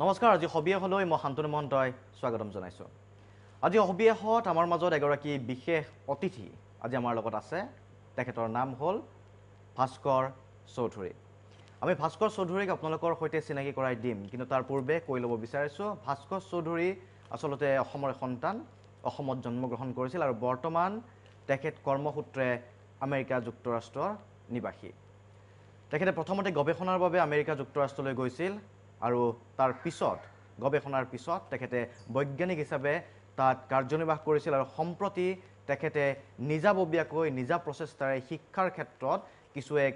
নমস্কাৰ আজি হবিয়াহলৈ মই শান্তনু মহন্তই স্বাগতম জনাইছোঁ আজি হবিয়াহত আমাৰ মাজত এগৰাকী বিশেষ অতিথি আজি আমাৰ লগত আছে তেখেতৰ নাম হ'ল ভাস্কৰ চৌধুৰী আমি ভাস্কৰ চৌধুৰীক আপোনালোকৰ সৈতে চিনাকি কৰাই দিম কিন্তু তাৰ পূৰ্বে কৈ ল'ব বিচাৰিছোঁ ভাস্কৰ চৌধুৰী আসলতে অসমৰ সন্তান অসমত জন্মগ্ৰহণ কৰিছিল আৰু বৰ্তমান তেখেত কৰ্মসূত্ৰে আমেৰিকা যুক্তৰাষ্ট্ৰৰ নিবাসী তেখেতে প্ৰথমতে গৱেষণাৰ বাবে আমেৰিকা যুক্তৰাষ্ট্ৰলৈ গৈছিল আৰু তাৰ পিছত গৱেষণাৰ পিছত তেখেতে বৈজ্ঞানিক হিচাপে তাত কাৰ্যনিৰ্বাহ কৰিছিল আৰু সম্প্ৰতি তেখেতে নিজাববীয়াকৈ নিজা প্ৰচেষ্টাৰে শিক্ষাৰ ক্ষেত্ৰত কিছু এক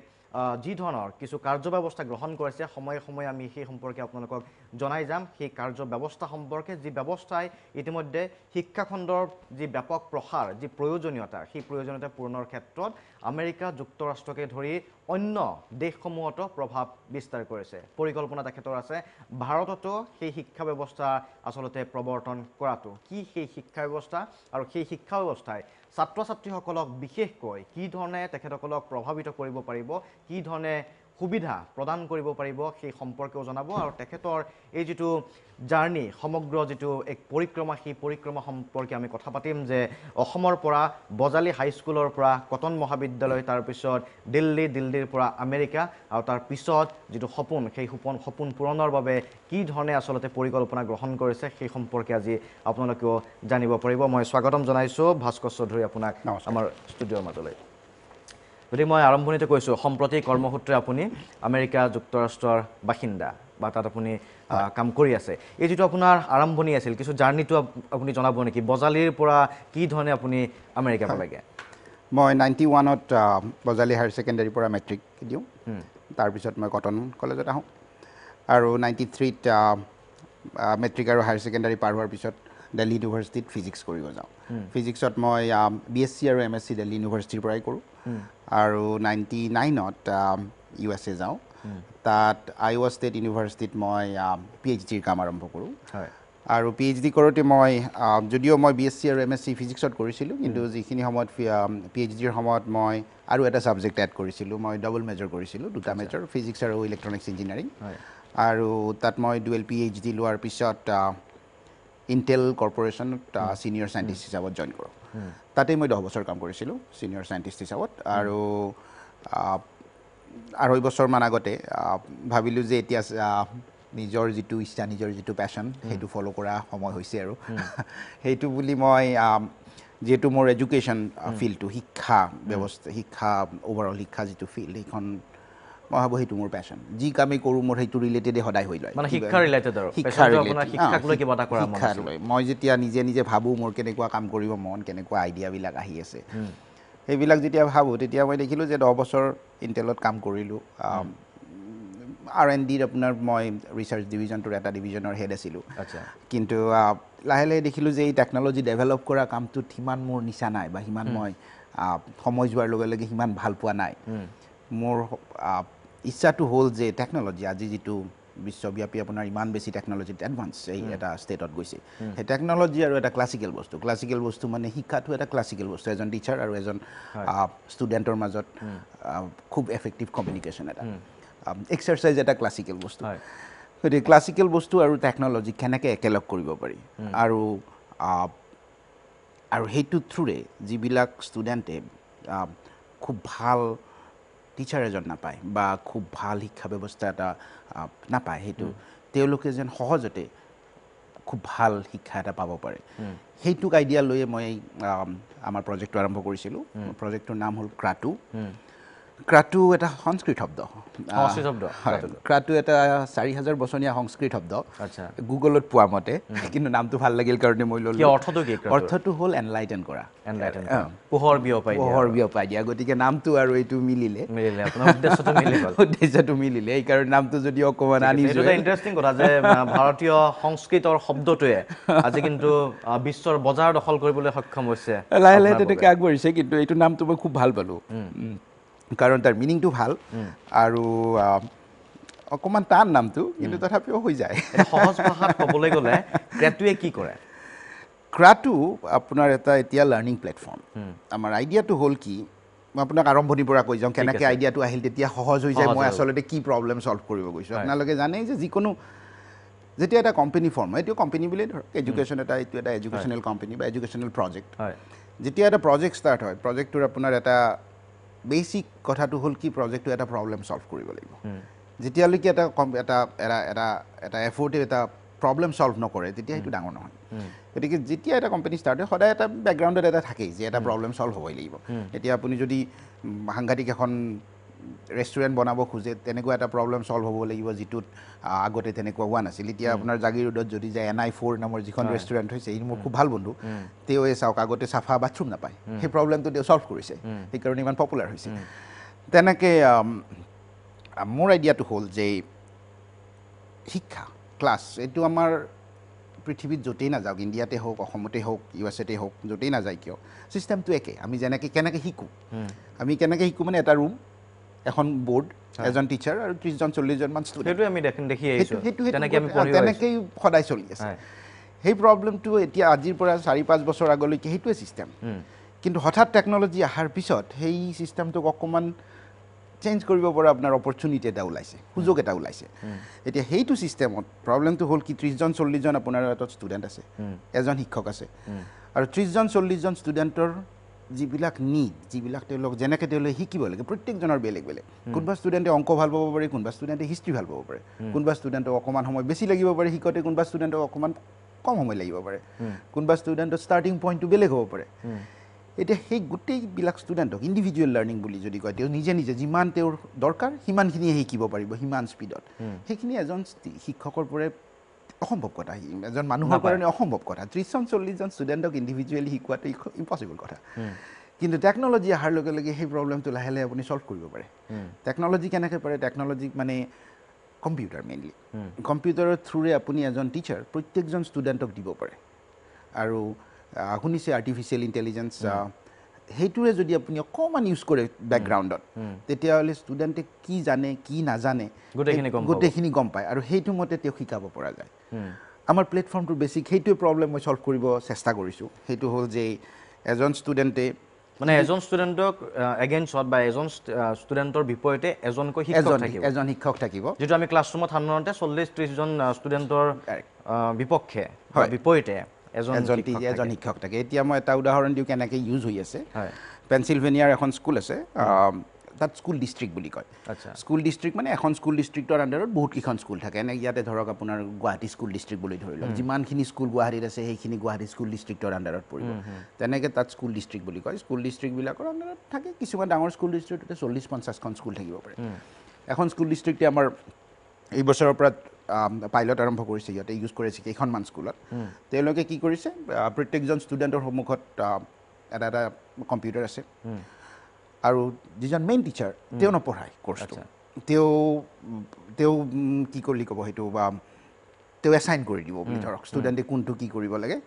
যি ধৰণৰ কিছু কাৰ্যব্যৱস্থা গ্ৰহণ কৰিছে সময়ে সময়ে আমি সেই সম্পৰ্কে আপোনালোকক জনাই যাম সেই কাৰ্যব্যৱস্থা সম্পৰ্কে যি ব্যৱস্থাই ইতিমধ্যে শিক্ষাখণ্ডৰ যি ব্যাপক প্ৰসাৰ যি প্ৰয়োজনীয়তা সেই প্ৰয়োজনীয়তা পূৰণৰ ক্ষেত্ৰত আমেৰিকা যুক্তৰাষ্ট্ৰকে ধৰি অন্য দেশসমূহতো প্ৰভাৱ বিস্তাৰ কৰিছে পৰিকল্পনা তেখেতৰ আছে ভাৰততো সেই শিক্ষা ব্যৱস্থা আসলতে প্ৰৱৰ্তন কৰাটো কি সেই শিক্ষা ব্যৱস্থা আৰু সেই শিক্ষা ব্যৱস্থাই ছাত্ৰ ছাত্ৰীসকলক বিশেষকৈ কি ধৰণে তেখেতসকলক প্ৰভাৱিত কৰিব পাৰিব কি ধৰণে সুবিধা প্ৰদান কৰিব পাৰিব সেই সম্পৰ্কেও জনাব আৰু তেখেতৰ এই যিটো জাৰ্নি সমগ্ৰ যিটো এক পৰিক্ৰমা সেই পৰিক্ৰমা সম্পৰ্কে আমি কথা পাতিম যে অসমৰ পৰা বজালী হাইস্কুলৰ পৰা কটন মহাবিদ্যালয় তাৰপিছত দিল্লীৰ পৰা আমেৰিকা আৰু তাৰ পিছত যিটো সপোন সেই সপোন পূৰণৰ বাবে কি ধৰণে আসলতে পৰিকল্পনা গ্ৰহণ কৰিছে সেই সম্পৰ্কে আজি আপোনালোকেও জানিব পাৰিব মই স্বাগতম জনাইছোঁ ভাস্কৰ চৌধুৰী আপোনাক আমাৰ ষ্টুডিঅ'ৰ মাজলৈ গতিকে মই আৰম্ভণিতে কৈছোঁ সম্প্ৰতি কৰ্মসূত্ৰে আপুনি আমেৰিকা যুক্তৰাষ্ট্ৰৰ বাসিন্দা বা তাত আপুনি কাম কৰি আছে এই যিটো আপোনাৰ আৰম্ভণি আছিল কিছু জাৰ্নিটো আপুনি জনাব নেকি বজালীৰ পৰা কি ধৰণে আপুনি আমেৰিকা পালেগৈ মই 91ত বজালী হায়াৰ ছেকেণ্ডাৰীৰ পৰা মেট্ৰিক দিওঁ তাৰপিছত মই কটন কলেজত আহোঁ আৰু 93ত মেট্ৰিক আৰু হায়াৰ ছেকেণ্ডাৰী পাৰ হোৱাৰ পিছত দিল্লী ইউনিভাৰ্চিটিত ফিজিক্স কৰিব যাওঁ ফিজিক্সত মই BSc আৰু MSc দিল্লী ইউনিভাৰ্চিটিৰ পৰাই কৰোঁ আৰু 99ত USA যাওঁ তাত আইৱা ষ্টেট ইউনিভাৰ্চিটিত মই PhDৰ কাম আৰম্ভ কৰোঁ আৰু PhD কৰোঁতে মই যদিও মই BSc আৰু MSc ফিজিক্সত কৰিছিলোঁ কিন্তু যিখিনি সময়ত PhDৰ সময়ত মই আৰু এটা ছাবজেক্ট এড কৰিছিলোঁ মই ডাবল মেজৰ কৰিছিলোঁ দুটা মেজৰ ফিজিক্স আৰু ইলেক্ট্ৰনিক্স ইঞ্জিনিয়াৰিং আৰু তাত মই ডুৱেল PhD লোৱাৰ পিছত ইণ্টেল কৰ্পৰেশ্যনত ছিনিয়ৰ চাইণ্টিষ্ট হিচাপত জইন কৰোঁ তাতেই মই 10 বছৰ কাম কৰিছিলোঁ ছিনিয়ৰ চাইণ্টিষ্ট হিচাপত আৰু 2.5 বছৰমান আগতে ভাবিলোঁ যে এতিয়া নিজৰ যিটো ইচ্ছা নিজৰ যিটো পেশ্যন সেইটো ফ'ল' কৰা সময় হৈছে আৰু সেইটো বুলি মই যিহেতু মোৰ এডুকেশ্যন ফিল্ডটো শিক্ষা ব্যৱস্থা শিক্ষা অভাৰঅল শিক্ষা যিটো ফিল্ড সেইখন মই ভাবোঁ সেইটো মোৰ পেশ্যন যি কামেই কৰোঁ মোৰ সেইটো ৰিলেটেডে সদায় হৈ লয় শিক্ষা লৈ মই যেতিয়া নিজে ভাবোঁ মোৰ কেনেকুৱা কাম কৰিব মন কেনেকুৱা আইডিয়াবিলাক আহি আছে সেইবিলাক যেতিয়া ভাবোঁ তেতিয়া মই দেখিলোঁ যে 10 বছৰ ইণ্টেলত কাম কৰিলোঁ R&Dত আপোনাৰ মই ৰিচাৰ্চ ডিভিজনটোৰ এটা ডিভিজনৰ হেড আছিলোঁ কিন্তু লাহে লাহে দেখিলোঁ যে এই টেকন'লজি ডেভেলপ কৰা কামটোত সিমান মোৰ নিচা নাই বা সিমান মই সময় যোৱাৰ লগে লগে সিমান ভাল পোৱা নাই মোৰ ইচ্ছাটো হ'ল যে টেকন'লজি আজি যিটো বিশ্বব্যাপী আপোনাৰ ইমান বেছি টেকন'লজিত এডভান্স এই এটা ষ্টেটত গৈছে সেই টেকন'লজি আৰু এটা ক্লাছিকেল বস্তু মানে শিক্ষাটো এটা ক্লাছিকেল বস্তু এজন টিচাৰ আৰু এজন ষ্টুডেণ্টৰ মাজত খুব এফেক্টিভ কমিউনিকেশ্যন এটা এক্সাৰচাইজ এটা ক্লাছিকেল বস্তু গতিকে ক্লাছিকেল বস্তু আৰু টেকন'লজি কেনেকৈ একেলগ কৰিব পাৰি আৰু সেইটো থ্ৰুৰে যিবিলাক ষ্টুডেণ্টে খুব ভাল টিচাৰ এজন নাপায় বা খুব ভাল শিক্ষা ব্যৱস্থা এটা নাপায় সেইটো তেওঁলোকে যেন সহজতে খুব ভাল শিক্ষা এটা পাব পাৰে সেইটোক আইডিয়া লৈয়ে মই আমাৰ প্ৰজেক্টটো আৰম্ভ কৰিছিলোঁ প্ৰজেক্টটোৰ নাম হ'ল ক্ৰাটু এটা সংস্কৃত শব্দ ক্ৰাটু এটা 4000 বছৰীয়া সংস্কৃত শব্দ গুগলত পোৱা মতে কিন্তু নামটো ভাল লাগিল কাৰণে মই ল'লোঁ অৰ্থটো হ'ল এনলাইটেন কৰা পোহৰ বিয়পাই দিয়া গতিকে নামটো আৰু এইটো মিলিলে উদ্দেশ্যটো মিলিলে এইকাৰণে নামটো যদি অকণমান আনিছোঁ ইণ্টাৰেষ্টিং কথা যে ভাৰতীয় সংস্কৃতৰ শব্দটোৱে আজি কিন্তু বিশ্বৰ বজাৰ দখল কৰিবলৈ সক্ষম হৈছে লাহে লাহে তেনেকৈ আগবাঢ়িছে কিন্তু এইটো নামটো মই খুব ভাল পালোঁ কাৰণ তাৰ মিনিংটো ভাল আৰু অকণমান টান নামটো কিন্তু তথাপিও হৈ যায় সহজ ভাষাত ক'বলৈ গ'লে ক্ৰাটুৱে কি কৰে ক্ৰাটু আপোনাৰ এটা এতিয়া লাৰ্ণিং প্লেটফৰ্ম আমাৰ আইডিয়াটো হ'ল কি মই আপোনাক আৰম্ভণিৰ পৰা কৈ যাওঁ কেনেকৈ আইডিয়াটো আহিল তেতিয়া সহজ হৈ যায় মই আচলতে কি প্ৰব্লেম ছল্ভ কৰিব গৈছোঁ আপোনালোকে জানেই যে যেতিয়া এটা কোম্পানী ফৰ্ম হয়, এইটো কোম্পানী বুলিয়ে ধৰক, এডুকেশ্যন এইটো এটা এডুকেশ্যনেল কোম্পানী বা এডুকেশ্যনেল প্ৰজেক্ট। যেতিয়া এটা প্ৰজেক্ট ষ্টাৰ্ট হয়, প্ৰজেক্টটোৰ আপোনাৰ এটা বেচিক কথাটো হ'ল কি, প্ৰজেক্টটো এটা প্ৰব্লেম ছল্ভ কৰিব লাগিব। যেতিয়ালৈকে এটা এফৰ্টে এটা প্ৰব্লেম ছল্ভ নকৰে, তেতিয়া সেইটো ডাঙৰ নহয়। গতিকে যেতিয়া এটা কোম্পানী ষ্টাৰ্ট হয়, সদায় এটা বেকগ্ৰাউণ্ডত এটা থাকেই যে এটা প্ৰব্লেম ছল্ভ হ'বই লাগিব। এতিয়া আপুনি যদি সাংঘাতিক এখন ৰেষ্টুৰেণ্ট বনাব খোজে, তেনেকুৱা এটা প্ৰব্লেম ছল্ভ হ'ব লাগিব, যিটোত আগতে তেনেকুৱা হোৱা নাছিল। এতিয়া আপোনাৰ জাগিৰোডত যদি যায়, NI4 নামৰ যিখন ৰেষ্টুৰেণ্ট হৈছে, ই মোৰ খুব ভাল বন্ধু, তেওঁৱে চাওক আগতে চাফা বাথৰুম নাপায়, সেই প্ৰব্লেমটো তেওঁ ছল্ভ কৰিছে, সেইকাৰণে ইমান পপুলাৰ হৈছে। তেনেকৈ মোৰ আইডিয়াটো হ'ল যে শিক্ষা ক্লাছ এইটো আমাৰ পৃথিৱীত য'তেই নাযাওক, ইণ্ডিয়াতে হওক, অসমতে হওক, USA হওক, য'তেই নাযায় কিয়, ছিষ্টেমটো একে। আমি কেনেকৈ শিকোঁ, আমি কেনেকৈ শিকোঁ মানে এটা ৰুম, এখন বৰ্ড, এজন টিচাৰ আৰু 30-40জনমান ষ্টুডেণ্ট, তেনেকেই সদায় চলি আছে। সেই প্ৰব্লেমটো এতিয়া আজিৰ পৰা 4-5 বছৰ আগলৈকে সেইটোৱে ছিষ্টেম। কিন্তু হঠাৎ টেকন'লজি অহাৰ পিছত সেই ছিষ্টেমটোক অকণমান চেঞ্জ কৰিব পৰা আপোনাৰ অপৰচুনিটি এটা ওলাইছে, সুযোগ এটা ওলাইছে। এতিয়া সেইটো ছিষ্টেমত প্ৰব্লেমটো হ'ল কি, 30-40জন আপোনাৰ হাতত ষ্টুডেণ্ট আছে, এজন শিক্ষক আছে, আৰু 30-40জন ষ্টুডেণ্টৰ যিবিলাক নিড, যিবিলাক তেওঁলোকে শিকিব লাগে, প্ৰত্যেকজনৰ বেলেগ বেলেগ। কোনোবা ষ্টুডেণ্টে অংক ভাল পাব পাৰে, কোনোবা ষ্টুডেণ্টে হিষ্ট্ৰী ভাল পাব পাৰে, কোনোবা ষ্টুডেণ্টক অকণমান সময় বেছি লাগিব পাৰে শিকোঁতে, কোনোবা ষ্টুডেণ্টক অকণমান কম সময় লাগিব পাৰে, কোনোবা ষ্টুডেণ্টৰ ষ্টাৰ্টিং পইণ্টটো বেলেগ হ'ব পাৰে। এতিয়া সেই গোটেইবিলাক ষ্টুডেণ্টক ইণ্ডিভিজুৱেল লাৰ্ণিং বুলি যদি কয়, তেওঁ নিজে যিমান তেওঁৰ দৰকাৰ সিমানখিনিয়ে শিকিব পাৰিব, সিমান স্পীডত। সেইখিনি এজন শিক্ষকৰ পৰা অসম্ভৱ কথা, এজন মানুহৰ কাৰণে অসম্ভৱ কথা। 30-40জন ষ্টুডেণ্টক ইণ্ডিভিজুৱেলি শিকোৱাটো ইম্পচিবল কথা। কিন্তু টেকন'লজি অহাৰ লগে লগে সেই প্ৰব্লেমটো লাহে লাহে আপুনি ছল্ভ কৰিব পাৰে। টেকন'লজি কেনেকৈ পাৰে, টেকন'লজি মানে কম্পিউটাৰ মেইনলি। কম্পিউটাৰৰ থ্ৰুৰে আপুনি এজন টিচাৰ প্ৰত্যেকজন ষ্টুডেণ্টক দিব পাৰে। আৰু শুনিছে আৰ্টিফিচিয়েল ইণ্টেলিজেঞ্চ, সেইটোৰে যদি আপুনি অকণমান ইউজ কৰে বেকগ্ৰাউণ্ডত, তেতিয়াহ'লে ষ্টুডেণ্টে কি জানে কি নাজানে গোটেইখিনি গম পায়, আৰু সেইটো মতে তেওঁক শিকাব পৰা যায়। আমাৰ প্লেটফৰ্মটোৰ বেছিক সেইটোৱে প্ৰব্লেম মই ছল্ভ কৰিব চেষ্টা কৰিছোঁ। সেইটো হ'ল যে এজন ষ্টুডেণ্টে মানে এজন ষ্টুডেণ্টক এগেইনষ্টত বা এজন ষ্টুডেণ্টৰ বিপৰীতে এজন শিক্ষক থাকিব, যিটো আমি ক্লাছৰুমত সাধাৰণতে 40-30জন ষ্টুডেণ্টৰ বিপক্ষে বিপৰীতে এজন শিক্ষক থাকে। এতিয়া মই এটা উদাহৰণ দিওঁ কেনেকৈ ইউজ হৈ আছে। পেনচিলভেনিয়াৰ এখন স্কুল আছে, তাত স্কুল ডিষ্ট্ৰিক্ট বুলি কয়। স্কুল ডিষ্ট্ৰিক্ট মানে এখন স্কুল ডিষ্ট্ৰিক্টৰ আণ্ডাৰত বহুতকেইখন স্কুল থাকে। এনে ইয়াতে ধৰক আপোনাৰ গুৱাহাটী স্কুল ডিষ্ট্ৰিক্ট বুলি ধৰি লওক, যিমানখিনি স্কুল গুৱাহাটীত আছে সেইখিনি গুৱাহাটী স্কুল ডিষ্ট্ৰিক্টৰ আণ্ডাৰত পৰিব। তেনেকৈ তাত স্কুল ডিষ্ট্ৰিক্ট বুলি কয়। স্কুল ডিষ্ট্ৰিক্টবিলাকৰ আণ্ডাৰত থাকে কিছুমান ডাঙৰ স্কুল ডিষ্ট্ৰিক্টতে 40-50খন স্কুল থাকিব পাৰে। এখন স্কুল ডিষ্ট্ৰিক্টে আমাৰ এই বছৰৰ পৰা পাইলট আৰম্ভ কৰিছে, সিহঁতে ইউজ কৰিছে কেইখনমান স্কুলত। তেওঁলোকে কি কৰিছে, প্ৰত্যেকজন ষ্টুডেণ্টৰ সন্মুখত এটা কম্পিউটাৰ আছে, আৰু যিজন মেইন টিচাৰ তেওঁ নপঢ়ায় কোৰ্চটো, তেওঁ কি কৰি ক'ব সেইটো, বা তেওঁ এছাইন কৰি দিব বুলি ধৰক ষ্টুডেণ্টে কোনটো কি কৰিব লাগে।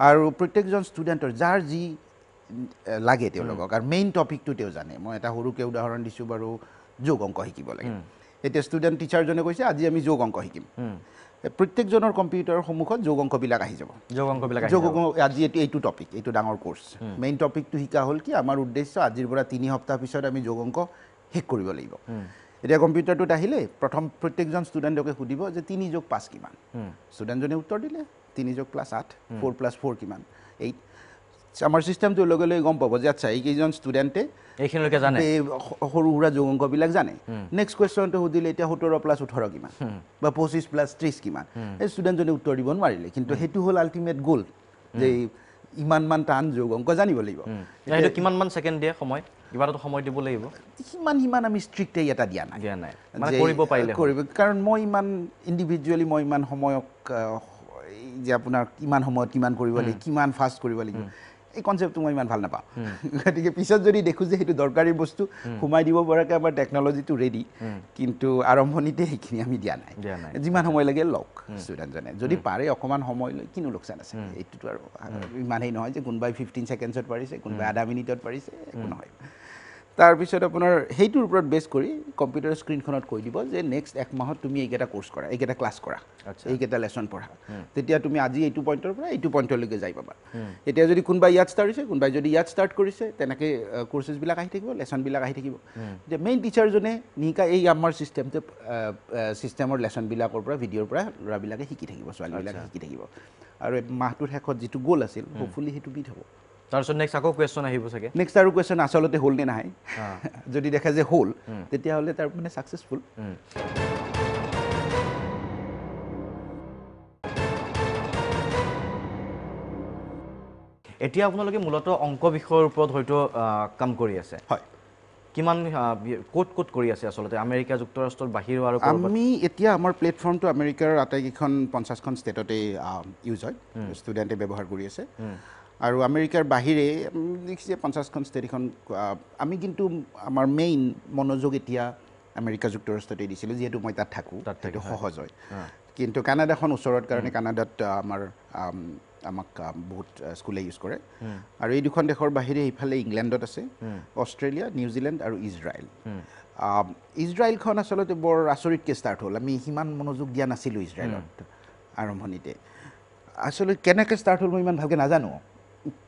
আৰু প্ৰত্যেকজন ষ্টুডেণ্টৰ যাৰ যি লাগে তেওঁলোকক, আৰু মেইন টপিকটো তেওঁ জানে। মই এটা সৰুকৈ উদাহৰণ দিছোঁ বাৰু, যোগ অংক শিকিব লাগে। এতিয়া ষ্টুডেণ্ট টিচাৰজনে কৈছে আজি আমি যোগ অংক শিকিম, প্ৰত্যেকজনৰ কম্পিউটাৰৰ সন্মুখত যোগ অংকবিলাক আহি যাব। আজি এইটো টপিক, এইটো ডাঙৰ কোৰ্চ, মেইন টপিকটো শিকা হ'ল কি, আমাৰ উদ্দেশ্য আজিৰ পৰা 3 সপ্তাহ পিছত আমি যোগ অংক শেষ কৰিব লাগিব। এতিয়া কম্পিউটাৰটোত আহিলে প্ৰত্যেকজন ষ্টুডেণ্টকে সুধিব যে 3+5 কিমান। ষ্টুডেণ্টজনে উত্তৰ দিলে 3+8, 4+4 কিমান, 8। আমাৰ ছিষ্টেমটোৰ লগে লগে গম পাব যে আচ্ছা এইকেইজন ষ্টুডেণ্টে এইখিনিলৈকে জানে, সৰু সুৰা যোগ অংকবিলাক জানে। নেক্সট কুৱেশ্যনটো সুধিলে এতিয়া 17+18 কিমান, বা 25+30 কিমান। এই ষ্টুডেণ্টজনে উত্তৰ দিব নোৱাৰিলে, কিন্তু সেইটো হ'ল আল্টিমেট গ'ল যে ইমানমান টান যোগ অংক জানিব লাগিব। সেইটো কিমানমান ছেকেণ্ড দিয়ে সময়, কিবা এটা সময় দিব লাগিব, সিমান আমি ষ্ট্ৰিক্টলি এটা দিয়া নাই, কৰিব পাৰিলে কৰিব। কাৰণ মই ইমান ইণ্ডিভিজুৱেলি মই ইমান সময়ক যে আপোনাৰ কিমান সময়ত কিমান কৰিব লাগিব, কিমান ফাষ্ট কৰিব লাগিব, এই কনচেপ্টটো মই ইমান ভাল নাপাওঁ। গতিকে পিছত যদি দেখোঁ যে সেইটো দৰকাৰী বস্তু সোমাই দিব পৰাকৈ আমাৰ টেকন'লজিটো ৰেডি, কিন্তু আৰম্ভণিতে সেইখিনি আমি দিয়া নাই। যিমান সময় লাগে লওক ষ্টুডেণ্টজনে, যদি পাৰে অকণমান সময় লৈ কিনো লোকচান আছে। এইটোতো আৰু ইমানেই নহয় যে কোনোবাই 15 ছেকেণ্ডছত পাৰিছে, কোনোবাই আধা মিনিটত পাৰিছে, একো নহয়। তাৰপিছত আপোনাৰ সেইটোৰ ওপৰত বেছ কৰি কম্পিউটাৰ স্ক্ৰীণখনত কৈ দিব যে নেক্সট 1 মাহত তুমি এইকেইটা কোৰ্চ কৰা, এইকেইটা ক্লাছ কৰা, এইকেইটা লেচন পঢ়া, তেতিয়া তুমি আজি এইটো পইণ্টৰ পৰা এইটো পইণ্টলৈকে যাই পাবা। এতিয়া যদি কোনোবাই ইয়াত ষ্টাৰ্ট হৈছে, কোনোবাই যদি ইয়াত ষ্টাৰ্ট কৰিছে, তেনেকৈ কোৰ্চেছবিলাক আহি থাকিব, লেচনবিলাক আহি থাকিব। এতিয়া মেইন টিচাৰজনে নিশিকা এই আমাৰ ছিষ্টেমৰ লেচনবিলাকৰ পৰা ভিডিঅ'ৰ পৰা ল'ৰাবিলাকে শিকি থাকিব, ছোৱালীবিলাকে শিকি থাকিব। আৰু মাহটোৰ শেষত যিটো গ'ল আছিল হোপফুলি সেইটো মিট হ'ব। তাৰপিছত নেক্সট আকৌ কুৱেশ্যন আহিব চাগে। নেক্সট আৰু কুৱেশ্যন আচলতে হ'ল নে নাই, যদি দেখে যে হ'ল তেতিয়াহ'লে তাৰ মানে ছাকচেছফুল। এতিয়া আপোনালোকে মূলতঃ অংক বিষয়ৰ ওপৰত হয়তো কাম কৰি আছে। হয়। কিমান ক'ত ক'ত কৰি আছে আচলতে আমেৰিকা যুক্তৰাষ্ট্ৰৰ বাহিৰেও আৰু আমি এতিয়া আমাৰ প্লেটফৰ্মটো আমেৰিকাৰ আটাইকেইখন 50খন ষ্টেটতে ইউজ হয়, ষ্টুডেণ্টে ব্যৱহাৰ কৰি আছে। আৰু আমেৰিকাৰ বাহিৰে দেখিছে 50খন ষ্টেট এখন আমি কিন্তু আমাৰ মেইন মনোযোগ এতিয়া আমেৰিকা যুক্তৰাষ্ট্ৰতে দিছিলোঁ, যিহেতু মই তাত থাকোঁ, সেইটো সহজ হয়। কিন্তু কানাডাখন ওচৰত কাৰণে কানাডাত আমাক বহুত স্কুলে ইউজ কৰে। আৰু এই দুখন দেশৰ বাহিৰে ইফালে ইংলেণ্ডত আছে, অষ্ট্ৰেলিয়া, নিউজিলেণ্ড আৰু ইজৰাইল। ইজৰাইলখন আচলতে বৰ আচৰিতকৈ ষ্টাৰ্ট হ'ল, আমি সিমান মনোযোগ দিয়া নাছিলোঁ ইজৰাইলত আৰম্ভণিতে। আচলতে কেনেকৈ ষ্টাৰ্ট হ'ল মই ইমান ভালকৈ নাজানো।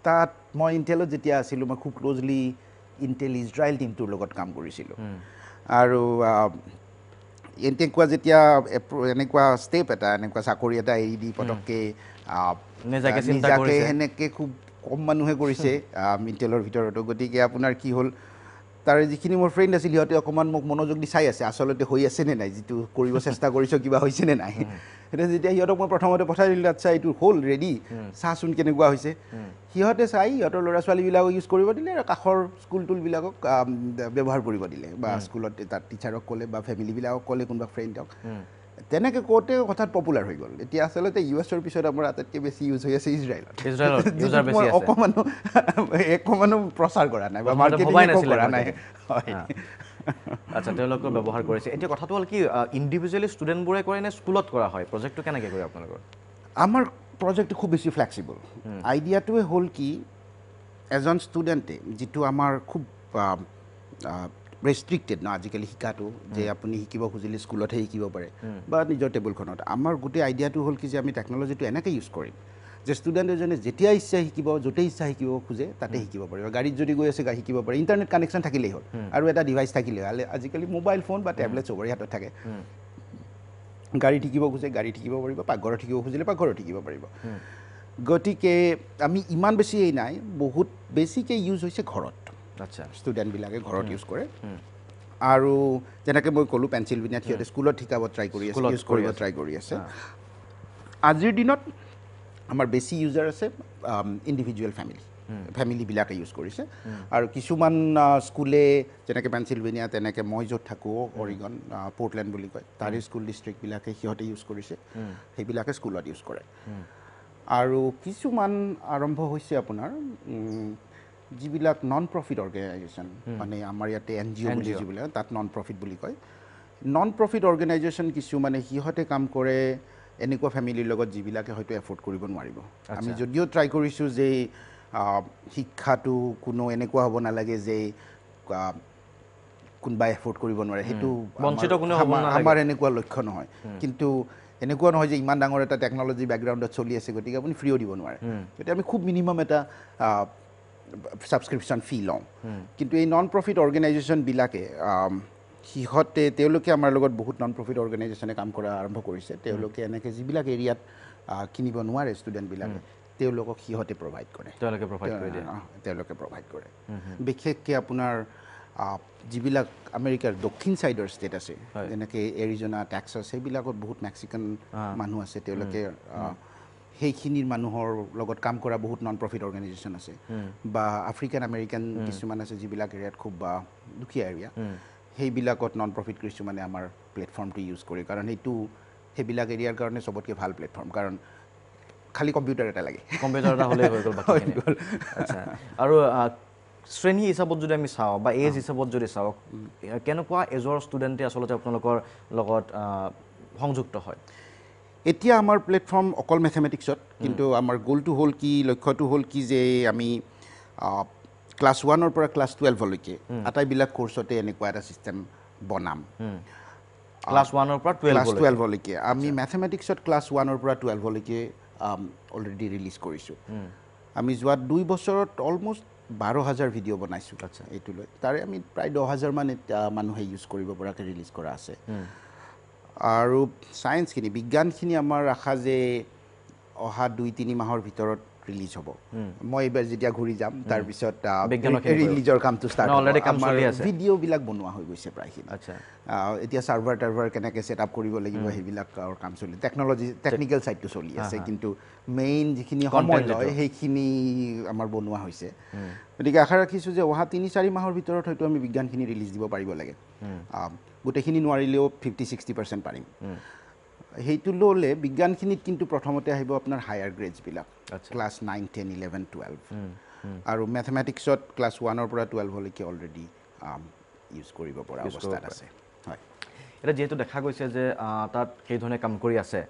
তাত মই ইণ্টেলত যেতিয়া আছিলোঁ, মই খুব ক্ল'জলি ইণ্টেল ইজৰাইল টিমটোৰ লগত কাম কৰিছিলোঁ। আৰু এনেকুৱা যেতিয়া এনেকুৱা ষ্টেপ এটা, এনেকুৱা চাকৰি এটা এৰি দি পটককৈ নিজাকে সেনেকৈ খুব কম মানুহে কৰিছে ইণ্টেলৰ ভিতৰতো। গতিকে আপোনাৰ কি হ'ল, তাৰে যিখিনি মোৰ ফ্ৰেণ্ড আছিল সিহঁতে অকণমান মোক মনোযোগ দি চাই আছে আচলতে হৈ আছেনে নাই, যিটো কৰিব চেষ্টা কৰিছোঁ কিবা হৈছেনে নাই। এতিয়া যেতিয়া সিহঁতক মই প্ৰথমতে পঠাই দিলোঁ, আচ্ছা এইটো হ'ল ৰেডি, চাচোন কেনেকুৱা হৈছে। সিহঁতে চাই সিহঁতৰ ল'ৰা ছোৱালীবিলাকক ইউজ কৰিব দিলে আৰু কাষৰ স্কুল টুলবিলাকক ব্যৱহাৰ কৰিব দিলে, বা স্কুলত তাত টিচাৰক ক'লে বা ফেমিলিবিলাকক ক'লে, কোনোবা ফ্ৰেণ্ডক। তেনেকৈ কওঁতে হঠাৎ পপুলাৰ হৈ গ'ল। এতিয়া আচলতে US-ৰ পিছত আমাৰ আটাইতকৈ বেছি ইউজ হৈ আছে ইজৰাইলত। মই অকণমানো প্ৰচাৰ কৰা নাই বা মাৰ্কেটিং কৰা নাই। আচ্ছা, তেওঁলোকে ব্যৱহাৰ কৰিছে। এতিয়া কথাটো হ'ল কি, ইণ্ডিভিজুৱেলি ষ্টুডেণ্টবোৰে কৰে নে স্কুলত কৰা হয়? প্ৰজেক্টটো কেনেকৈ কৰে আপোনালোকৰ? আমাৰ প্ৰজেক্টটো খুব বেছি ফ্লেক্সিবল। আইডিয়াটোৱে হ'ল কি, এজন ষ্টুডেণ্টে যিটো আমাৰ খুব ৰেষ্ট্ৰিক্টেড ন আজিকালি শিকাটো, যে আপুনি শিকিব খুজিলে স্কুলতহে শিকিব পাৰে বা নিজৰ টেবুলখনত। আমাৰ গোটেই আইডিয়াটো হ'ল কি যে আমি টেকন'লজিটো এনেকৈ ইউজ কৰিম যে ষ্টুডেণ্ট এজনে যেতিয়া ইচ্ছা শিকিব, য'তেই ইচ্ছা শিকিব খোজে তাতে শিকিব পাৰিব। গাড়ীত যদি গৈ আছে শিকিব পাৰে, ইণ্টাৰনেট কানেকশ্যন থাকিলেই হ'ল, আৰু এটা ডিভাইচ থাকিলেই হ'ল। আজিকালি মোবাইল ফোন বা টেবলেট চবৰে হাতত থাকে। গাড়ীত শিকিব খোজে গাড়ীত শিকিব পাৰিব, পাকঘৰত শিকিব খুজিলে পাকঘৰত শিকিব পাৰিব। গতিকে আমি ইমান বেছি এই নাই, বহুত বেছিকৈ ইউজ হৈছে ঘৰত। আচ্ছা, ষ্টুডেণ্টবিলাকে ঘৰত ইউজ কৰে। আৰু যেনেকৈ মই ক'লোঁ, পেঞ্চিলভেনিয়াত সিহঁতে স্কুলত শিকাব ট্ৰাই কৰি আছে, ইউজ কৰিব ট্ৰাই কৰি আছে। আজিৰ দিনত আমাৰ বেছি ইউজাৰ আছে ইণ্ডিভিজুৱেল ফেমিলিবিলাকে ইউজ কৰিছে। আৰু কিছুমান স্কুলে যেনেকৈ পেঞ্চিলভেনিয়া, তেনেকৈ মই য'ত থাকোঁ অৰিগন, পৰ্টলেণ্ড বুলি কয়, তাৰে স্কুল ডিষ্ট্ৰিক্টবিলাকে সিহঁতে ইউজ কৰিছে, সেইবিলাকে স্কুলত ইউজ কৰে। আৰু কিছুমান আৰম্ভ হৈছে আপোনাৰ যিবিলাক নন প্ৰফিট অৰ্গেনাইজেশ্যন, মানে আমাৰ ইয়াতে NGO বুলি যিবিলাক, তাত নন প্ৰফিট বুলি কয়। নন প্ৰফিট অৰ্গেনাইজেশ্যন কিছুমানে সিহঁতে কাম কৰে এনেকুৱা ফেমিলিৰ লগত যিবিলাকে হয়তো এফৰ্ড কৰিব নোৱাৰিব। আমি যদিও ট্ৰাই কৰিছোঁ যে শিক্ষাটো কোনো এনেকুৱা হ'ব নালাগে যে কোনোবাই এফৰ্ড কৰিব নোৱাৰে, সেইটো আমাৰ এনেকুৱা লক্ষ্য নহয়। কিন্তু এনেকুৱা নহয় যে ইমান ডাঙৰ এটা টেকন'লজি বেকগ্ৰাউণ্ডত চলি আছে গতিকে আপুনি ফ্ৰীও দিব নোৱাৰে। গতিকে আমি খুব মিনিমাম এটা ছাবস্ক্ৰিপশ্যন ফি লওঁ। কিন্তু এই নন প্ৰফিট অৰ্গেনাইজেশ্যনবিলাকে তেওঁলোকে আমাৰ লগত বহুত নন প্ৰফিট অৰ্গেনাইজেশ্যনে কাম কৰা আৰম্ভ কৰিছে। তেওঁলোকে এনেকৈ যিবিলাক এৰিয়াত কিনিব নোৱাৰে ষ্টুডেণ্টবিলাকে, তেওঁলোকক সিহঁতে প্ৰভাইড কৰে। তেওঁলোকে প্ৰভাইড কৰে। বিশেষকৈ আপোনাৰ যিবিলাক আমেৰিকাৰ দক্ষিণ ছাইডৰ ষ্টেট আছে, যেনেকৈ এৰিজনা, টেক্সাছ, সেইবিলাকত বহুত মেক্সিকান মানুহ আছে। তেওঁলোকে সেইখিনিৰ মানুহৰ লগত কাম কৰা বহুত নন প্ৰফিট অৰ্গেনাইজেশ্যন আছে। বা আফ্ৰিকান আমেৰিকান কিছুমান আছে যিবিলাক এৰিয়াত খুব দুখীয়া এৰিয়া, সেইবিলাকত নন প্ৰফিট কিছুমানে আমাৰ প্লেটফৰ্মটো ইউজ কৰে। কাৰণ সেইবিলাক এৰিয়াৰ কাৰণে চবতকৈ ভাল প্লেটফৰ্ম, কাৰণ খালি কম্পিউটাৰ এটা লাগে, কম্পিউটাৰ এটা হ'লেই হৈ গ'ল। আচ্ছা, আৰু শ্ৰেণী হিচাপত যদি আমি চাওঁ বা এজ হিচাপত যদি চাওঁ, কেনেকুৱা এজৰ ষ্টুডেণ্টে আচলতে আপোনালোকৰ লগত সংযুক্ত হয়? এতিয়া আমাৰ প্লেটফৰ্ম অকল মেথমেটিক্সত, কিন্তু আমাৰ গ'লটো হ'ল কি, লক্ষ্যটো হ'ল কি যে আমি ক্লাছ 1 পৰা ক্লাছ 12 লৈকে আটাইবিলাক কোৰ্ছতে এনেকুৱা এটা সিস্টেম বনাম ক্লাছ 1 পৰা 12 ক্লাছ 12 লৈকে আমি ম্যাথমেটিক্সত ক্লাছ 1 পৰা 12 লৈকে অলৰেডি ৰিলিজ কৰিছোঁ আমি যোৱা 2 বছৰত অলমোষ্ট 12,000 ভিডিঅ' বনাইছোঁ এইটো লৈ তাৰে আমি প্ৰায় 10,000 মান মানুহে ইউজ কৰিব পৰাকৈ ৰিলিজ কৰা আছে আৰু সায়েন্সখিনি বিজ্ঞানখিনি আমাৰ আশা যে অহা 2-3 মাহৰ ভিতৰত ৰিলিজ হ'ব মই এবাৰ যেতিয়া ঘূৰি যাম তাৰ পিছত ৰিলিজৰ কামটো ষ্টাৰ্ট অলৰেডি কাম চলি আছে ভিডিঅ'বিলাক বনোৱা হৈ গৈছে প্ৰায়খিনি আচ্ছা এতিয়া চাৰ্ভাৰ টাৰ্ভাৰ কেনেকৈ ছেট আপ কৰিব লাগিব সেইবিলাকৰ কাম চলি টেকন'লজি টেকনিকেল ছাইডটো চলি আছে কিন্তু মেইন যিখিনি সময় লয় সেইখিনি আমাৰ বনোৱা হৈছে গতিকে আশা ৰাখিছোঁ যে অহা 3-4 মাহৰ ভিতৰত হয়তো আমি বিজ্ঞানখিনি ৰিলিজ দিব পাৰিব লাগে গোটেইখিনি নোৱাৰিলেও 50-60% পাৰিম সেইটো ল'লে বিজ্ঞানখিনিত কিন্তু প্ৰথমতে আহিব আপোনাৰ হায়াৰ গ্ৰেডছবিলাক ক্লাছ 9, 10, 11, 12 আৰু মেথমেটিক্সত ক্লাছ 1 পৰা 12 লৈকে অলৰেডি ইউজ কৰিব পৰা অৱস্থাত আছে হয় এটা যেহেতু দেখা গৈছে যে তাত সেই ধৰণে কাম কৰি আছে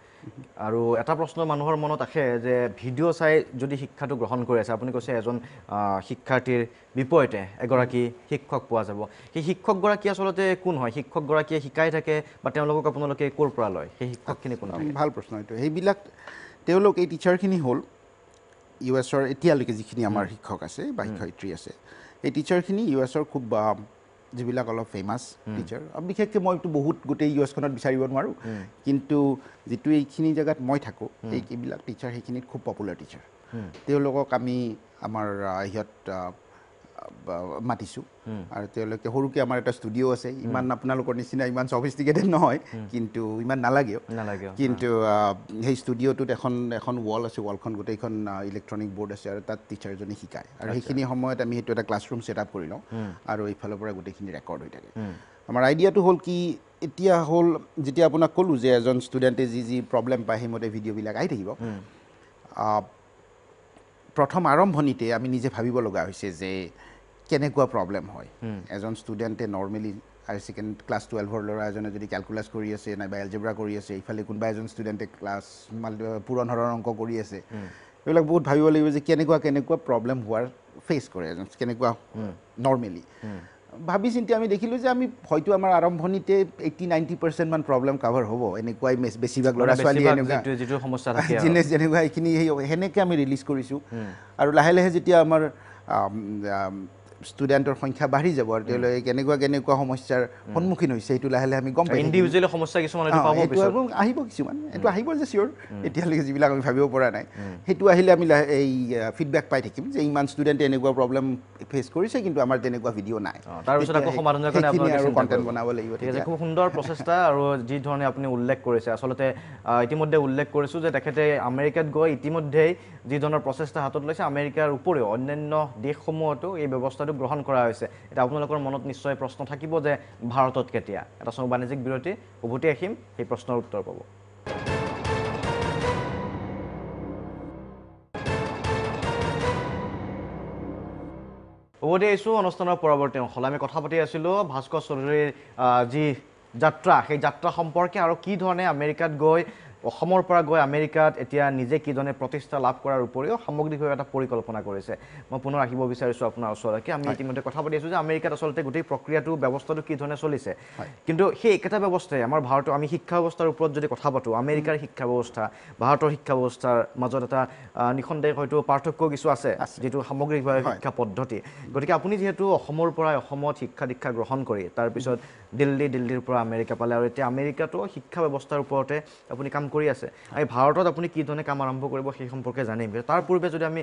আৰু এটা প্ৰশ্ন মানুহৰ মনত আহে যে ভিডিঅ' চাই যদি শিক্ষাটো গ্ৰহণ কৰি আছে আপুনি কৈছে এজন শিক্ষাৰ্থীৰ বিপৰীতে এগৰাকী শিক্ষক পোৱা যাব সেই শিক্ষকগৰাকী আচলতে কোন হয় শিক্ষকগৰাকীয়ে শিকাই থাকে বা তেওঁলোকক আপোনালোকে ক'ৰ পৰা লয় সেই শিক্ষকখিনি কোন থাকে ভাল প্ৰশ্ন এইটো সেইবিলাক তেওঁলোক এই টিচাৰখিনি হ'ল ইউএছৰ এতিয়ালৈকে যিখিনি আমাৰ শিক্ষক আছে বা শিক্ষয়িত্ৰী আছে এই টিচাৰখিনি ইউএছৰ খুব যিবিলাক অলপ ফেমাছ টিচাৰ বিশেষকৈ মইতো বহুত গোটেই ইউএছখনত বিচাৰিব নোৱাৰোঁ কিন্তু যিটো এইখিনি জেগাত মই থাকোঁ এইবিলাক টিচাৰ সেইখিনিত খুব পপুলাৰ টিচাৰ তেওঁলোকক আমি আমাৰ সিহঁত মাতিছোঁ আৰু তেওঁলোকে সৰুকৈ আমাৰ এটা ষ্টুডিঅ' আছে ইমান আপোনালোকৰ নিচিনা ইমান চফিষ্টিকেটেড নহয় কিন্তু ইমান নালাগেও কিন্তু সেই ষ্টুডিঅ'টোত এখন ৱাল আছে ৱালখন গোটেইখন ইলেক্ট্ৰনিক বৰ্ড আছে আৰু তাত টিচাৰজনে শিকায় আৰু সেইখিনি সময়ত আমি সেইটো এটা ক্লাছৰুম ছেট আপ কৰি লওঁ আৰু এইফালৰ পৰা গোটেইখিনি ৰেকৰ্ড হৈ থাকে আমাৰ আইডিয়াটো হ'ল কি এতিয়া হ'ল যেতিয়া আপোনাক ক'লোঁ যে এজন ষ্টুডেণ্টে যি প্ৰব্লেম পায় সেইমতে ভিডিঅ'বিলাক আহি থাকিব প্ৰথম আৰম্ভণিতে আমি নিজে ভাবিব লগা হৈছে যে কেনেকুৱা প্ৰব্লেম হয় এজন ষ্টুডেণ্টে নৰ্মেলি হায়াৰ ছেকেণ্ডেৰী ক্লাছ 12ৰ ল'ৰা এজনে যদি কেলকুলাছ কৰি আছে নাইবা এলজেব্ৰা কৰি আছে ইফালে কোনোবা এজন ষ্টুডেণ্টে ক্লাছ পূৰণ হৰৰ অংক কৰি আছে এইবিলাক বহুত ভাবিব লাগিব যে কেনেকুৱা প্ৰব্লেম হোৱাৰ ফেচ কৰে এজন কেনেকুৱা নৰ্মেলি ভাবি চিন্তি আমি দেখিলোঁ যে আমি হয়তো আমাৰ আৰম্ভণিতে 80-90% মান প্ৰব্লেম কাভাৰ হ'ব এনেকুৱাই বেছিভাগ ল'ৰা ছোৱালী যিটো সমস্যা থাকে যেনেকুৱা এইখিনি সেনেকৈ আমি ৰিলিজ কৰিছোঁ আৰু লাহে লাহে যেতিয়া আমাৰ ষ্টুডেণ্টৰ সংখ্যা বাঢ়ি যাব আৰু তেওঁলোকে কেনেকুৱা সমস্যাৰ সন্মুখীন হৈছে সেইটো লাহে লাহে আমি গম পাম ইণ্ডিভিজুৱেল সমস্যা কিছুমান আহিব কিছুমান এইটো আহিব যে চিয়'ৰ এতিয়ালৈকে যিবিলাক আমি ভাবিব পৰা নাই সেইটো আহিলে আমি এই ফিডবেক পাই থাকিম যে ইমান ষ্টুডেণ্টে এনেকুৱা প্ৰব্লেম ফেচ কৰিছে কিন্তু আমাৰ তেনেকুৱা ভিডিঅ' নাই তাৰপিছত আকৌ সমাধানৰ কাৰণে আপোনালোকে কণ্টেণ্ট বনাব লাগিব খুব সুন্দৰ প্ৰচেষ্টা আৰু যি ধৰণে আপুনি উল্লেখ কৰিছে আচলতে ইতিমধ্যে উল্লেখ কৰিছোঁ যে তেখেতে আমেৰিকাত গৈ ইতিমধ্যেই যি ধৰণৰ প্ৰচেষ্টা হাতত লৈছে আমেৰিকাৰ উপৰিও অন্যান্য দেশসমূহতো এই ব্যৱস্থাটো গ্ৰহণ কৰা হৈছে এটা আপোনালোকৰ মনত নিশ্চয় প্ৰশ্ন থাকিব যে ভাৰতত কেতিয়া এটা বাণিজ্যিক বিৰতি উভতি আহিম সেই প্ৰশ্নৰ উত্তৰ পাব উভতি আহিছোঁ অনুষ্ঠানৰ পৰৱৰ্তী অংশলৈ আমি কথা পাতি আছিলোঁ ভাস্কৰ চৌধুৰীৰ যি যাত্ৰা সেই যাত্ৰা সম্পৰ্কে আৰু কি ধৰণে আমেৰিকাত গৈ অসমৰ পৰা গৈ আমেৰিকাত এতিয়া নিজে কিজনে প্ৰতিষ্ঠা লাভ কৰাৰ উপৰিও সামগ্ৰিকভাৱে এটা পৰিকল্পনা কৰিছে মই পুনৰ আহিব বিচাৰিছোঁ আপোনাৰ ওচৰলৈকে আমি ইতিমধ্যে কথা পাতি আছোঁ যে আমেৰিকাত আচলতে গোটেই প্ৰক্ৰিয়াটো ব্যৱস্থাটো কি ধৰণে চলিছে কিন্তু সেই একেটা ব্যৱস্থাই আমাৰ ভাৰতৰ আমি শিক্ষা ব্যৱস্থাৰ ওপৰত যদি কথা পাতোঁ আমেৰিকাৰ শিক্ষা ব্যৱস্থা ভাৰতৰ শিক্ষা ব্যৱস্থাৰ মাজত এটা নিঃসন্দেহে হয়তো পাৰ্থক্য কিছু আছে যিটো সামগ্ৰিকভাৱে শিক্ষা পদ্ধতি গতিকে আপুনি যিহেতু অসমৰ পৰা অসমত শিক্ষা দীক্ষা গ্ৰহণ কৰি তাৰপিছত দিল্লীৰ পৰা আমেৰিকা পালে আৰু এতিয়া আমেৰিকাতো শিক্ষা ব্যৱস্থাৰ ওপৰতে আপুনি কাম কৰি আছে এই ভাৰতত আপুনি কি ধৰণে কাম আৰম্ভ কৰিব সেই সম্পৰ্কে জানিম তাৰ পূৰ্বে যদি আমি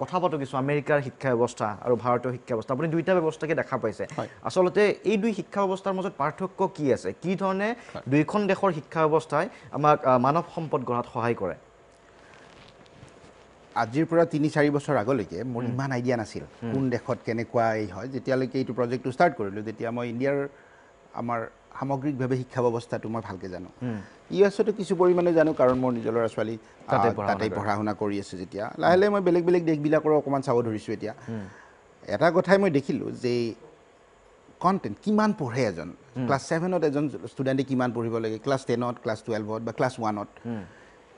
কথা পাতোঁ কিছু আমেৰিকাৰ শিক্ষা ব্যৱস্থা আৰু ভাৰতীয় শিক্ষা ব্যৱস্থা আপুনি দুইটা ব্যৱস্থাকে দেখা পাইছে আচলতে এই দুই শিক্ষা ব্যৱস্থাৰ মাজত পাৰ্থক্য কি আছে কি ধৰণে দুইখন দেশৰ শিক্ষা ব্যৱস্থাই আমাক মানৱ সম্পদ গঢ়াত সহায় কৰে আজিৰ পৰা 3-4 বছৰ আগলৈকে মোৰ ইমান আইডিয়া নাছিল কোন দেশত কেনেকুৱা হয় যেতিয়ালৈকে এইটো প্ৰজেক্টটো ষ্টাৰ্ট কৰিলোঁ যেতিয়া মই ইণ্ডিয়াৰ আমাৰ সামগ্ৰিকভাৱে শিক্ষা ব্যৱস্থাটো মই ভালকৈ জানো ইউএছতো কিছু পৰিমাণে জানো কাৰণ মোৰ নিজৰ ল'ৰা ছোৱালী তাতে পঢ়া শুনা কৰি আছে যেতিয়া লাহে লাহে মই বেলেগ দেশবিলাকৰো অকণমান চাব ধৰিছোঁ এতিয়া এটা কথাই মই দেখিলোঁ যে কণ্টেণ্ট কিমান পঢ়ে এজন ক্লাছ 7ত এজন ষ্টুডেণ্টে কিমান পঢ়িব লাগে ক্লাছ 10ত ক্লাছ 12ত বা ক্লাছ 1ত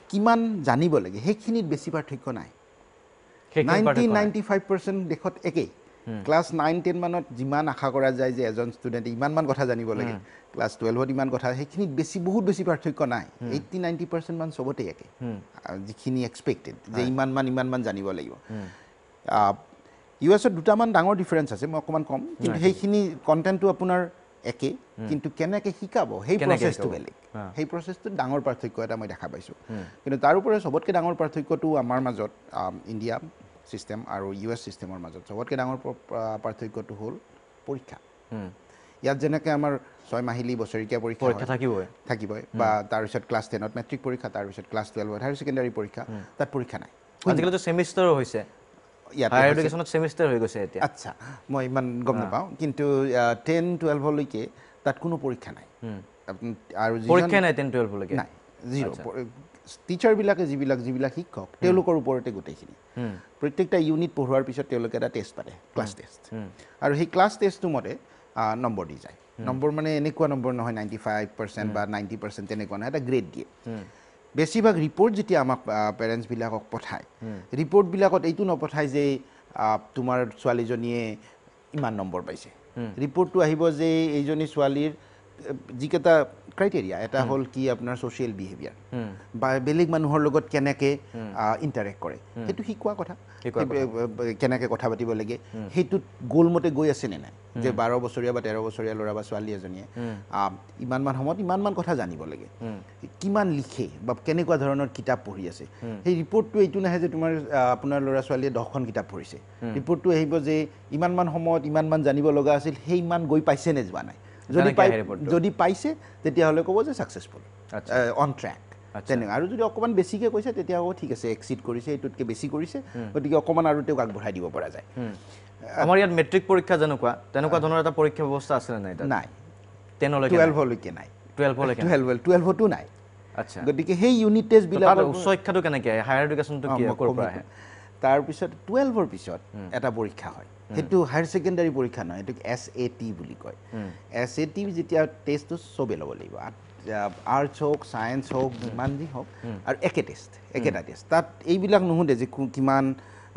কিমান জানিব লাগে সেইখিনিত বেছি পাৰ্থক্য নাই 90-95% দেশত একেই ক্লাছ 9-10 মানত যিমান আশা কৰা যায় যে এজন ষ্টুডেণ্টে ইমানমান কথা জানিব লাগে ক্লাছ 12ত ইমান কথা সেইখিনিত বহুত বেছি পাৰ্থক্য নাই 80-90% মান চবতে একে যিখিনি এক্সপেক্টেড যে ইমানমান জানিব লাগিব ইউএছত দুটামান ডাঙৰ ডিফাৰেঞ্চ আছে মই অকণমান কম কিন্তু সেইখিনি কণ্টেণ্টটো আপোনাৰ একে কিন্তু কেনেকৈ শিকাব সেই প্ৰচেছটো বেলেগ সেই প্ৰচেছটো ডাঙৰ পাৰ্থক্য এটা মই দেখা পাইছোঁ কিন্তু তাৰ ওপৰত চবতকৈ ডাঙৰ পাৰ্থক্যটো আমাৰ মাজত ইণ্ডিয়া চিষ্টেম আৰু ইউএছ চিষ্টেমৰ মাজত চবতকৈ ডাঙৰ পাৰ্থক্যটো হ'ল পৰীক্ষা ইয়াত যেনেকৈ আমাৰ 6 মাহিলী বছৰেকীয়া পৰীক্ষা থাকিবই বা তাৰপিছত ক্লাছ 10ত মেট্ৰিক পৰীক্ষা তাৰপিছত ক্লাছ 12ত হায়াৰ ছেকেণ্ডাৰী পৰীক্ষা তাত পৰীক্ষা নাই আজিকালিতো ছেমিষ্টাৰো হৈছে হায়াৰ এডুকেশ্যনত ছেমিষ্টাৰ হৈ গৈছে এতিয়া আচ্ছা মই ইমান গম নাপাওঁ কিন্তু 10-12লৈকে তাত কোনো পৰীক্ষা নাই আৰু পৰীক্ষা নাই 10-12লৈকে নাই জিৰ' টিচাৰবিলাকে যিবিলাক শিক্ষক তেওঁলোকৰ ওপৰতে গোটেইখিনি প্ৰত্যেকটা ইউনিট পঢ়োৱাৰ পিছত তেওঁলোকে এটা টেষ্ট পাতে ক্লাছ টেষ্ট আৰু সেই ক্লাছ টেষ্টটো মতে নম্বৰ দি যায় নম্বৰ মানে এনেকুৱা নম্বৰ নহয় 95% বা 90% তেনেকুৱা নহয় এটা গ্ৰেড দিয়ে বেছিভাগ ৰিপৰ্ট যেতিয়া আমাক পেৰেণ্টছবিলাকক পঠায় ৰিপৰ্টবিলাকত এইটো নপঠায় যে তোমাৰ ছোৱালীজনীয়ে ইমান নম্বৰ পাইছে ৰিপৰ্টটো আহিব যে এইজনী ছোৱালীৰ যিকেইটা ক্ৰাইটেৰিয়া এটা হ'ল কি আপোনাৰ ছ'চিয়েল বিহেভিয়াৰ বা বেলেগ মানুহৰ লগত কেনেকৈ ইণ্টাৰেক্ট কৰে সেইটো শিকোৱা কথা কেনেকৈ কথা পাতিব লাগে সেইটোত গ'লমতে গৈ আছে নে নাই যে 12 বছৰীয়া বা 13 বছৰীয়া ল'ৰা বা ছোৱালী এজনীয়ে ইমানমান সময়ত ইমানমান কথা জানিব লাগে কিমান লিখে বা কেনেকুৱা ধৰণৰ কিতাপ পঢ়ি আছে সেই ৰিপৰ্টটো এইটো নাহে যে তোমাৰ আপোনাৰ ল'ৰা ছোৱালীয়ে 10খন কিতাপ পঢ়িছে ৰিপৰ্টটো আহিব যে ইমানমান সময়ত ইমানমান জানিব লগা আছিল সেই ইমান গৈ পাইছে নে যোৱা নাই যদি পাইছে তেতিয়াহ'লে ক'ব যে ছাকচেছফুল অন ট্ৰেক তেনেকুৱা আৰু যদি অকণমান বেছিকৈ কৈছে তেতিয়া হ'ব ঠিক আছে এক্সিড কৰিছে এইটোতকৈ বেছি কৰিছে গতিকে অকণমান আৰু তেওঁক আগবঢ়াই দিব পৰা যায় আমাৰ ইয়াত মেট্ৰিক পৰীক্ষা যেনেকুৱা তেনেকুৱা ধৰণৰ এটা পৰীক্ষা ব্যৱস্থা আছেনে নাই নাই 10লৈকে নাই 12লৈকে নাই আচ্ছা গতিকে সেই ইউনিট টেষ্টবিলাক উচ্চ শিক্ষাটো কেনেকৈ হায়াৰ এডুকেশ্যনটো কি ক'ৰ পৰা আহে তাৰপিছত 12ৰ পিছত এটা পৰীক্ষা হয় সেইটো হায়াৰ ছেকেণ্ডাৰী পৰীক্ষা নহয় এইটোক SAT বুলি কয় SAT যেতিয়া টেষ্টটো চবেই ল'ব লাগিব আৰ্টছ হওক ছায়েন্স হওক যিমান যি হওক আৰু একেটা টেষ্ট তাত এইবিলাক নুসুধে যে কিমান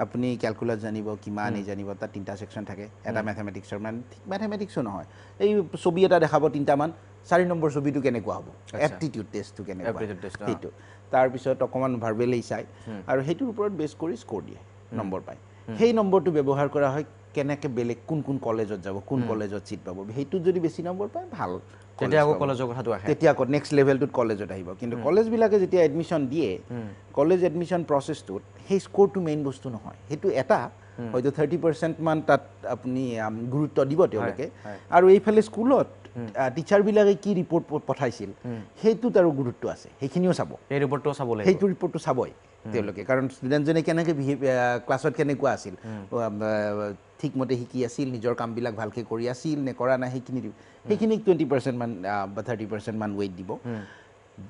আপুনি কেলকুলাছ জানিব কিমান এই জানিব তাত 3টা ছেকশ্যন থাকে এটা মেথমেটিক্সৰ মানে মেথমেটিক্সো নহয় এই ছবি এটা দেখাব 3টামান 4 নম্বৰ ছবিটো কেনেকুৱা হ'ব এপ্টিটিউড টেষ্টটো কেনেকুৱা সেইটো তাৰপিছত অকণমান ভাৰ্বেলি চাই আৰু সেইটোৰ ওপৰত বেছ কৰি স্ক'ৰ দিয়ে নম্বৰ পায় সেই নম্বৰটো ব্যৱহাৰ কৰা হয় কেনেকৈ বেলেগ কোন কলেজত যাব কোন কলেজত ছিট পাব সেইটোত যদি বেছি নম্বৰ পায় ভাল তেতিয়া আকৌ কলেজৰ কথাটো আহে তেতিয়া আকৌ নেক্সট লেভেলটোত কলেজত আহিব কিন্তু কলেজবিলাকে যেতিয়া এডমিশ্যন দিয়ে কলেজ এডমিশ্যন প্ৰচেছটোত সেই স্ক'ৰটো মেইন বস্তু নহয় সেইটো এটা হয়তো 30% মান তাত আপুনি গুৰুত্ব দিব তেওঁলোকে আৰু এইফালে স্কুলত টিচাৰবিলাকে কি ৰিপৰ্ট পঠাইছিল সেইটোত আৰু গুৰুত্ব আছে সেইখিনিও চাব সেই ৰিপৰ্টটো চাব লাগিব সেইটো ৰিপৰ্টটো চাবই তেওঁলোকে কাৰণ ষ্টুডেণ্টজনে কেনেকৈ ক্লাছত কেনেকুৱা আছিল ঠিকমতে শিকি আছিল নিজৰ কামবিলাক ভালকৈ কৰি আছিল নে কৰা নাই সেইখিনিক 20% মান বা 30% মান ৱেইট দিব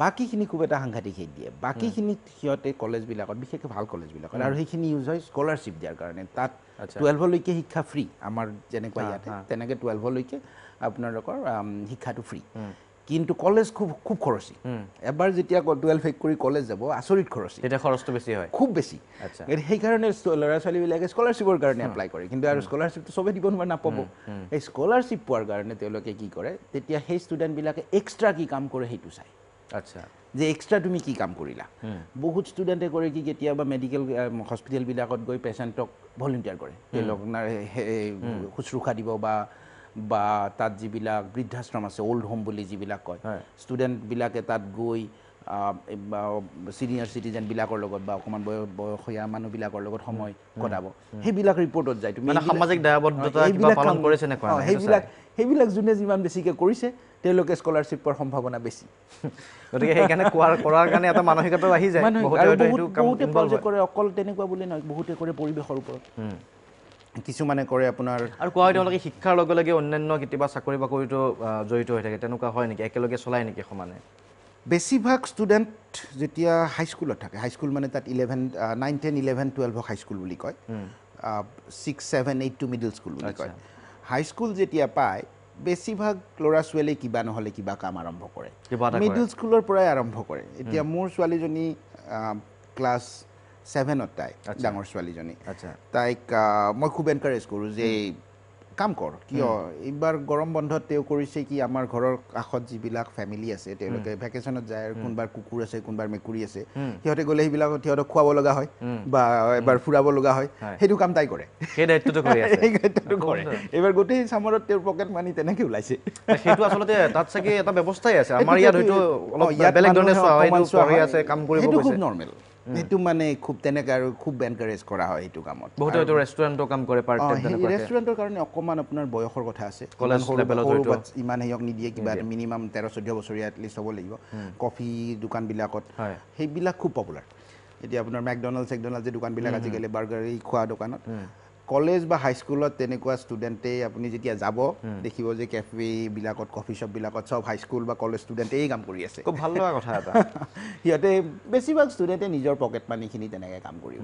বাকীখিনি খুব এটা সাংঘাতিক হেৰি দিয়ে বাকীখিনিত সিহঁতে কলেজবিলাকত বিশেষকৈ ভাল কলেজবিলাকত আৰু সেইখিনি ইউজ হয় স্কলাৰশ্বিপ দিয়াৰ কাৰণে তাত 12লৈকে শিক্ষা ফ্ৰী আমাৰ যেনেকুৱা ইয়াতে তেনেকৈ 12লৈকে আপোনালোকৰ শিক্ষাটো ফ্ৰী কিন্তু কলেজ খুব খৰচী এবাৰ যেতিয়া 12 শেষ কৰি কলেজ যাব আচৰিত খৰচী তেতিয়া খৰচটো বেছি হয় খুব বেছি সেইকাৰণে ল'ৰা ছোৱালীবিলাকে স্কলাৰশ্বিপৰ কাৰণে এপ্লাই কৰে কিন্তু আৰু স্কলাৰশ্বিপটো চবেই দিব নাপাব এই স্কলাৰশ্বিপ পোৱাৰ কাৰণে তেওঁলোকে কি কৰে তেতিয়া সেই ষ্টুডেণ্টবিলাকে এক্সট্ৰা কি কাম কৰে সেইটো চায় আচ্ছা যে এক্সট্ৰা তুমি কি কাম কৰিলা বহুত ষ্টুডেণ্টে কৰে কি কেতিয়াবা মেডিকেল হস্পিটেলবিলাকত গৈ পেচেণ্টক ভলেণ্টিয়াৰ কৰে তেওঁলোক শুশ্ৰূষা দিব বা তাত যিবিলাক বৃদ্ধাশ্ৰম আছে অল্ড হোম বুলি যিবিলাক কয় ষ্টুডেণ্টবিলাকে তাত গৈ ছিনিয়ৰ চিটিজেনবিলাকৰ লগত বা অকণমান বয়সীয়া মানুহবিলাকৰ লগত সময় কটাব সেইবিলাক ৰিপৰ্টত যায় তুমি সামাজিক দায়বদ্ধতা পালন কৰিছে নে সেইবিলাক যোনে যিমান বেছিকৈ কৰিছে তেওঁলোকে স্কলাৰশ্বিপ পোৱাৰ সম্ভাৱনা বেছি গতিকে সেইকাৰণে কৰাৰ কাৰণে এটা মানসিকতাও আহি যায় বহুতে প্ৰজেক্ট কৰে অকল তেনেকুৱা বুলি নহয় বহুতে কৰে পৰিৱেশৰ ওপৰত কিছুমানে কৰে আপোনাৰ আৰু কোৱা হয় তেওঁলোকে শিক্ষাৰ লগে লগে অন্যান্য কেতিয়াবা চাকৰি বাকৰিটো জড়িত হৈ থাকে তেনেকুৱা হয় নেকি একেলগে চলাই নেকি সমানে বেছিভাগ ষ্টুডেণ্ট যেতিয়া হাইস্কুলত থাকে হাইস্কুল মানে তাত 9, 10, 11, 12 হাইস্কুল বুলি কয় 6, 7, 8 টু মিডল স্কুল বুলি কয় হাইস্কুল যেতিয়া পায় বেছিভাগ ল'ৰা ছোৱালীয়ে কিবা নহ'লে কিবা কাম আৰম্ভ কৰে মিডল স্কুলৰ পৰাই আৰম্ভ কৰে এতিয়া মোৰ ছোৱালীজনী ক্লাছ 7ত তাই ডাঙৰ ছোৱালীজনী আচ্ছা তাইক মই খুব এনকাৰেজ কৰোঁ যে কাম কৰ কিয় এইবাৰ গৰম বন্ধত তেওঁ কৰিছে কি আমাৰ ঘৰৰ কাষত যিবিলাক ফেমিলি আছে তেওঁলোকে ভেকেশ্যনত যায় আৰু কোনোবাৰ কুকুৰ আছে কোনোবাৰ মেকুৰী আছে সিহঁতে গ'লে সেইবিলাকত সিহঁতক খুৱাব লগা হয় বা এবাৰ ফুৰাব লগা হয় সেইটো কাম তাই কৰে সেই দায়িত্বটো কৰি আছে এই দায়িত্বটো কৰে এইবাৰ গোটেই চামাৰত তেওঁৰ পকেট মানি তেনেকৈ ওলাইছে সেইটো আচলতে তাত চাগে এটা ব্যৱস্থাই আছে আমাৰ ইয়াত হয়তো অলপ বেলেগ ধৰণে চোৱা হয় এইটো কৰি আছে কাম কৰিব সেইটো খুব গৈছে নৰ্মেল সেইটো মানে খুব তেনেকৈ আৰু খুব এনকাৰেজ কৰা হয় সেইটো কামত বহুতে হয়তো ৰেষ্টুৰেণ্টৰ কাম কৰে পাৰ্ট টাইম তেনেকুৱা ৰেষ্টুৰেণ্টৰ কাৰণে অকণমান আপোনাৰ বয়সৰ কথা আছে কলেজ লেভেলত হয়তো ইমান হেয়ক নিদিয়ে কিবা মিনিমাম 13-14 বছৰীয়া এটলিষ্ট হ'ব লাগিব কফি দোকানবিলাকত সেইবিলাক খুব পপুলাৰ এতিয়া আপোনাৰ মেকডনাল্ড যে দোকানবিলাক আজিকালি বাৰ্গাৰ এই খোৱা দোকানত কলেজ বা হাইস্কুলত তেনেকুৱা ষ্টুডেণ্টে আপুনি যেতিয়া যাব দেখিব যে কেফেবিলাকত কফি শ্বপবিলাকত চব হাইস্কুল বা কলেজ ষ্টুডেণ্টেই কাম কৰি আছে খুব ভাল লগা কথা এটা সিহঁতে বেছিভাগ ষ্টুডেণ্টে নিজৰ পকেট মানিখিনি তেনেকৈ কাম কৰি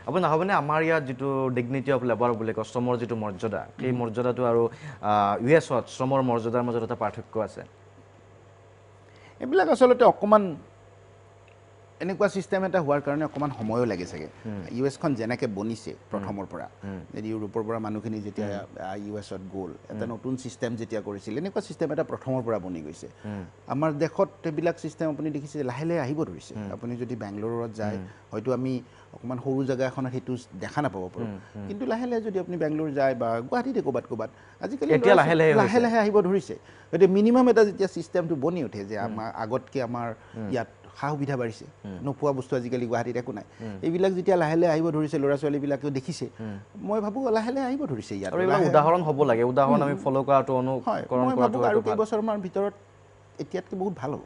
আপুনি নাভাবেনে আমাৰ ইয়াত যিটো ডিগনিটি অফ লেবাৰ বুলি কয় শ্ৰমৰ যিটো মৰ্যাদা সেই মৰ্যাদাটো আৰু US-ত শ্ৰমৰ মৰ্যাদাৰ মাজত এটা পাৰ্থক্য আছে এইবিলাক আচলতে অকণমান এনেকুৱা চিষ্টেম এটা হোৱাৰ কাৰণে অকণমান সময়ো লাগে চাগে US-খন যেনেকৈ বনিছে প্ৰথমৰ পৰা যদি ইউৰোপৰ পৰা মানুহখিনি যেতিয়া US-ত গ'ল এটা নতুন চিষ্টেম যেতিয়া কৰিছিল এনেকুৱা চিষ্টেম এটা প্ৰথমৰ পৰা বনি গৈছে আমাৰ দেশত এইবিলাক চিষ্টেম আপুনি দেখিছে লাহে লাহে আহিব ধৰিছে আপুনি যদি বেংগলোৰত যায় হয়তো আমি অকণমান সৰু জেগা এখনত সেইটো দেখা নাপাব পাৰোঁ কিন্তু লাহে লাহে যদি আপুনি বেংগলোৰ যায় বা গুৱাহাটীতে ক'ৰবাত আজিকালি লাহে লাহে আহিব ধৰিছে গতিকে মিনিমাম এটা যেতিয়া চিষ্টেমটো বনি উঠে যে আমাৰ আগতকৈ আমাৰ ইয়াত সা সুবিধা বাঢ়িছে নোপোৱা বস্তু আজিকালি গুৱাহাটীত একো নাই এইবিলাক যেতিয়া লাহে লাহে আহিব ধৰিছে ল'ৰা ছোৱালীবিলাকেও দেখিছে মই ভাবোঁ লাহে লাহে আহিব ধৰিছে ইয়াত উদাহৰণ হ'ব লাগে উদাহৰণ আমি ফ'ল' কৰাটো অনুকৰণ কৰাটো আৰু কেইবছৰমানৰ ভিতৰত এতিয়াতকৈ বহুত ভাল হ'ব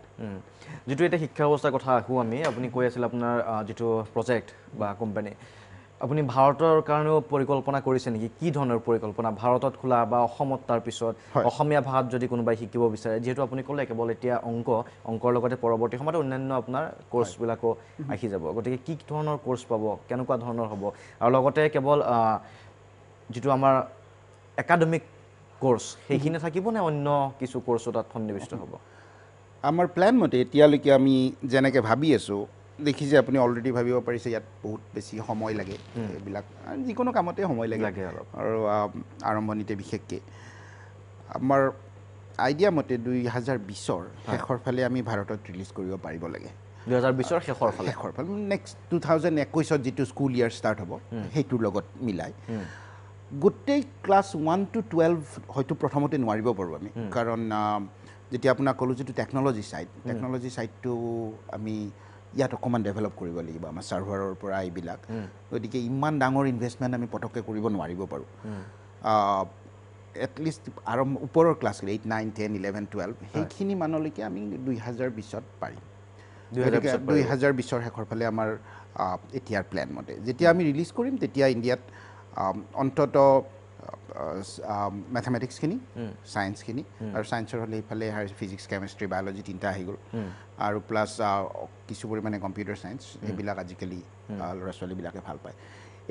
যিটো এতিয়া শিক্ষা ব্যৱস্থাৰ কথা আহোঁ আমি আপুনি কৈ আছিল আপোনাৰ যিটো প্ৰজেক্ট বা কোম্পানী আপুনি ভাৰতৰ কাৰণেও পৰিকল্পনা কৰিছে নেকি কি ধৰণৰ পৰিকল্পনা ভাৰতত খোলা বা অসমত তাৰপিছত অসমীয়া ভাষাত যদি কোনোবাই শিকিব বিচাৰে যিহেতু আপুনি ক'লে কেৱল এতিয়া অংকৰ লগতে পৰৱৰ্তী সময়ত অন্যান্য আপোনাৰ কোৰ্চবিলাকো আহি যাব গতিকে কি ধৰণৰ কোৰ্চ পাব কেনেকুৱা ধৰণৰ হ'ব আৰু লগতে কেৱল যিটো আমাৰ একাডেমিক কোৰ্চ সেইখিনি থাকিব নে অন্য কিছু কোৰ্চো তাত সন্নিৱিষ্ট হ'ব আমাৰ প্লেন মতে এতিয়ালৈকে আমি যেনেকৈ ভাবি আছোঁ দেখিছে আপুনি অলৰেডি ভাবিব পাৰিছে ইয়াত বহুত বেছি সময় লাগে এইবিলাক যিকোনো কামতে সময় লাগে আৰু আৰম্ভণিতে বিশেষকৈ আমাৰ আইডিয়া মতে 2020ৰ শেষৰ ফালে আমি ভাৰতত ৰিলিজ কৰিব পাৰিব লাগে 2020ৰ শেষৰ ফালে নেক্সট 2021ত যিটো স্কুল ইয়াৰ ষ্টাৰ্ট হ'ব সেইটোৰ লগত মিলাই গোটেই ক্লাছ 1 to 12 হয়তো প্ৰথমতে নোৱাৰিব পাৰোঁ আমি কাৰণ যেতিয়া আপোনাক ক'লোঁ যিটো টেকন'লজি ছাইডটো আমি ইয়াত অকণমান ডেভেলপ কৰিব লাগিব আমাৰ ছাৰ্ভাৰৰ পৰা এইবিলাক গতিকে ইমান ডাঙৰ ইনভেষ্টমেণ্ট আমি পটককৈ কৰিব নোৱাৰিব পাৰোঁ এটলিষ্ট ওপৰৰ ক্লাছ 8, 9, 10, 11, 12 সেইখিনি মানলৈকে আমি 2020ত পাৰিম 2020ৰ শেষৰ ফালে আমাৰ এতিয়াৰ প্লেন মতে যেতিয়া আমি ৰিলিজ কৰিম তেতিয়া ইণ্ডিয়াত অন্তত মেথামেটিক্সখিনি ছায়েন্সখিনি আৰু ছায়েন্সৰ হ'লে এইফালে ফিজিক্স কেমেষ্ট্ৰি বায়'লজি তিনিটা আহি গ'ল আৰু প্লাছ কিছু পৰিমাণে কম্পিউটাৰ ছায়েন্স এইবিলাক আজিকালি ল'ৰা ছোৱালীবিলাকে ভাল পায়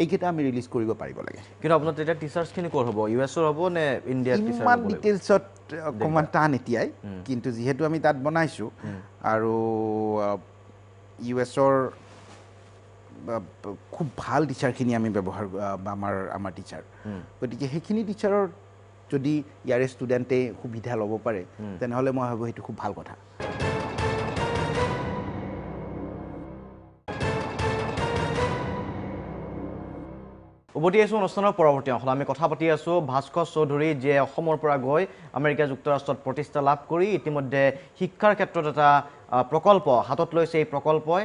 এইকেইটা আমি ৰিলিজ কৰিব পাৰিব লাগে কিন্তু আপোনাৰ তেতিয়া টিচাৰ্ছখিনি ক'ৰ হ'ব US-ৰ হ'ব নে ইণ্ডিয়াত ইমান ডিটেইলছত অকণমান টান এতিয়াই কিন্তু যিহেতু আমি তাত বনাইছোঁ আৰু US-ৰ খুব ভাল টিচাৰখিনি আমি ব্যৱহাৰ আমাৰ টিচাৰ গতিকে সেইখিনি টিচাৰৰ যদি ইয়াৰে ষ্টুডেণ্টে সুবিধা ল'ব পাৰে তেনেহ'লে মই ভাবোঁ সেইটো খুব ভাল কথা উভতি আছোঁ অনুষ্ঠানৰ পৰৱৰ্তী অংশত আমি কথা পাতি আছোঁ ভাস্কৰ চৌধুৰী যিয়ে অসমৰ পৰা গৈ আমেৰিকা যুক্তৰাষ্ট্ৰত প্ৰতিষ্ঠা লাভ কৰি ইতিমধ্যে শিক্ষাৰ ক্ষেত্ৰত এটা প্ৰকল্প হাতত লৈছে এই প্ৰকল্পই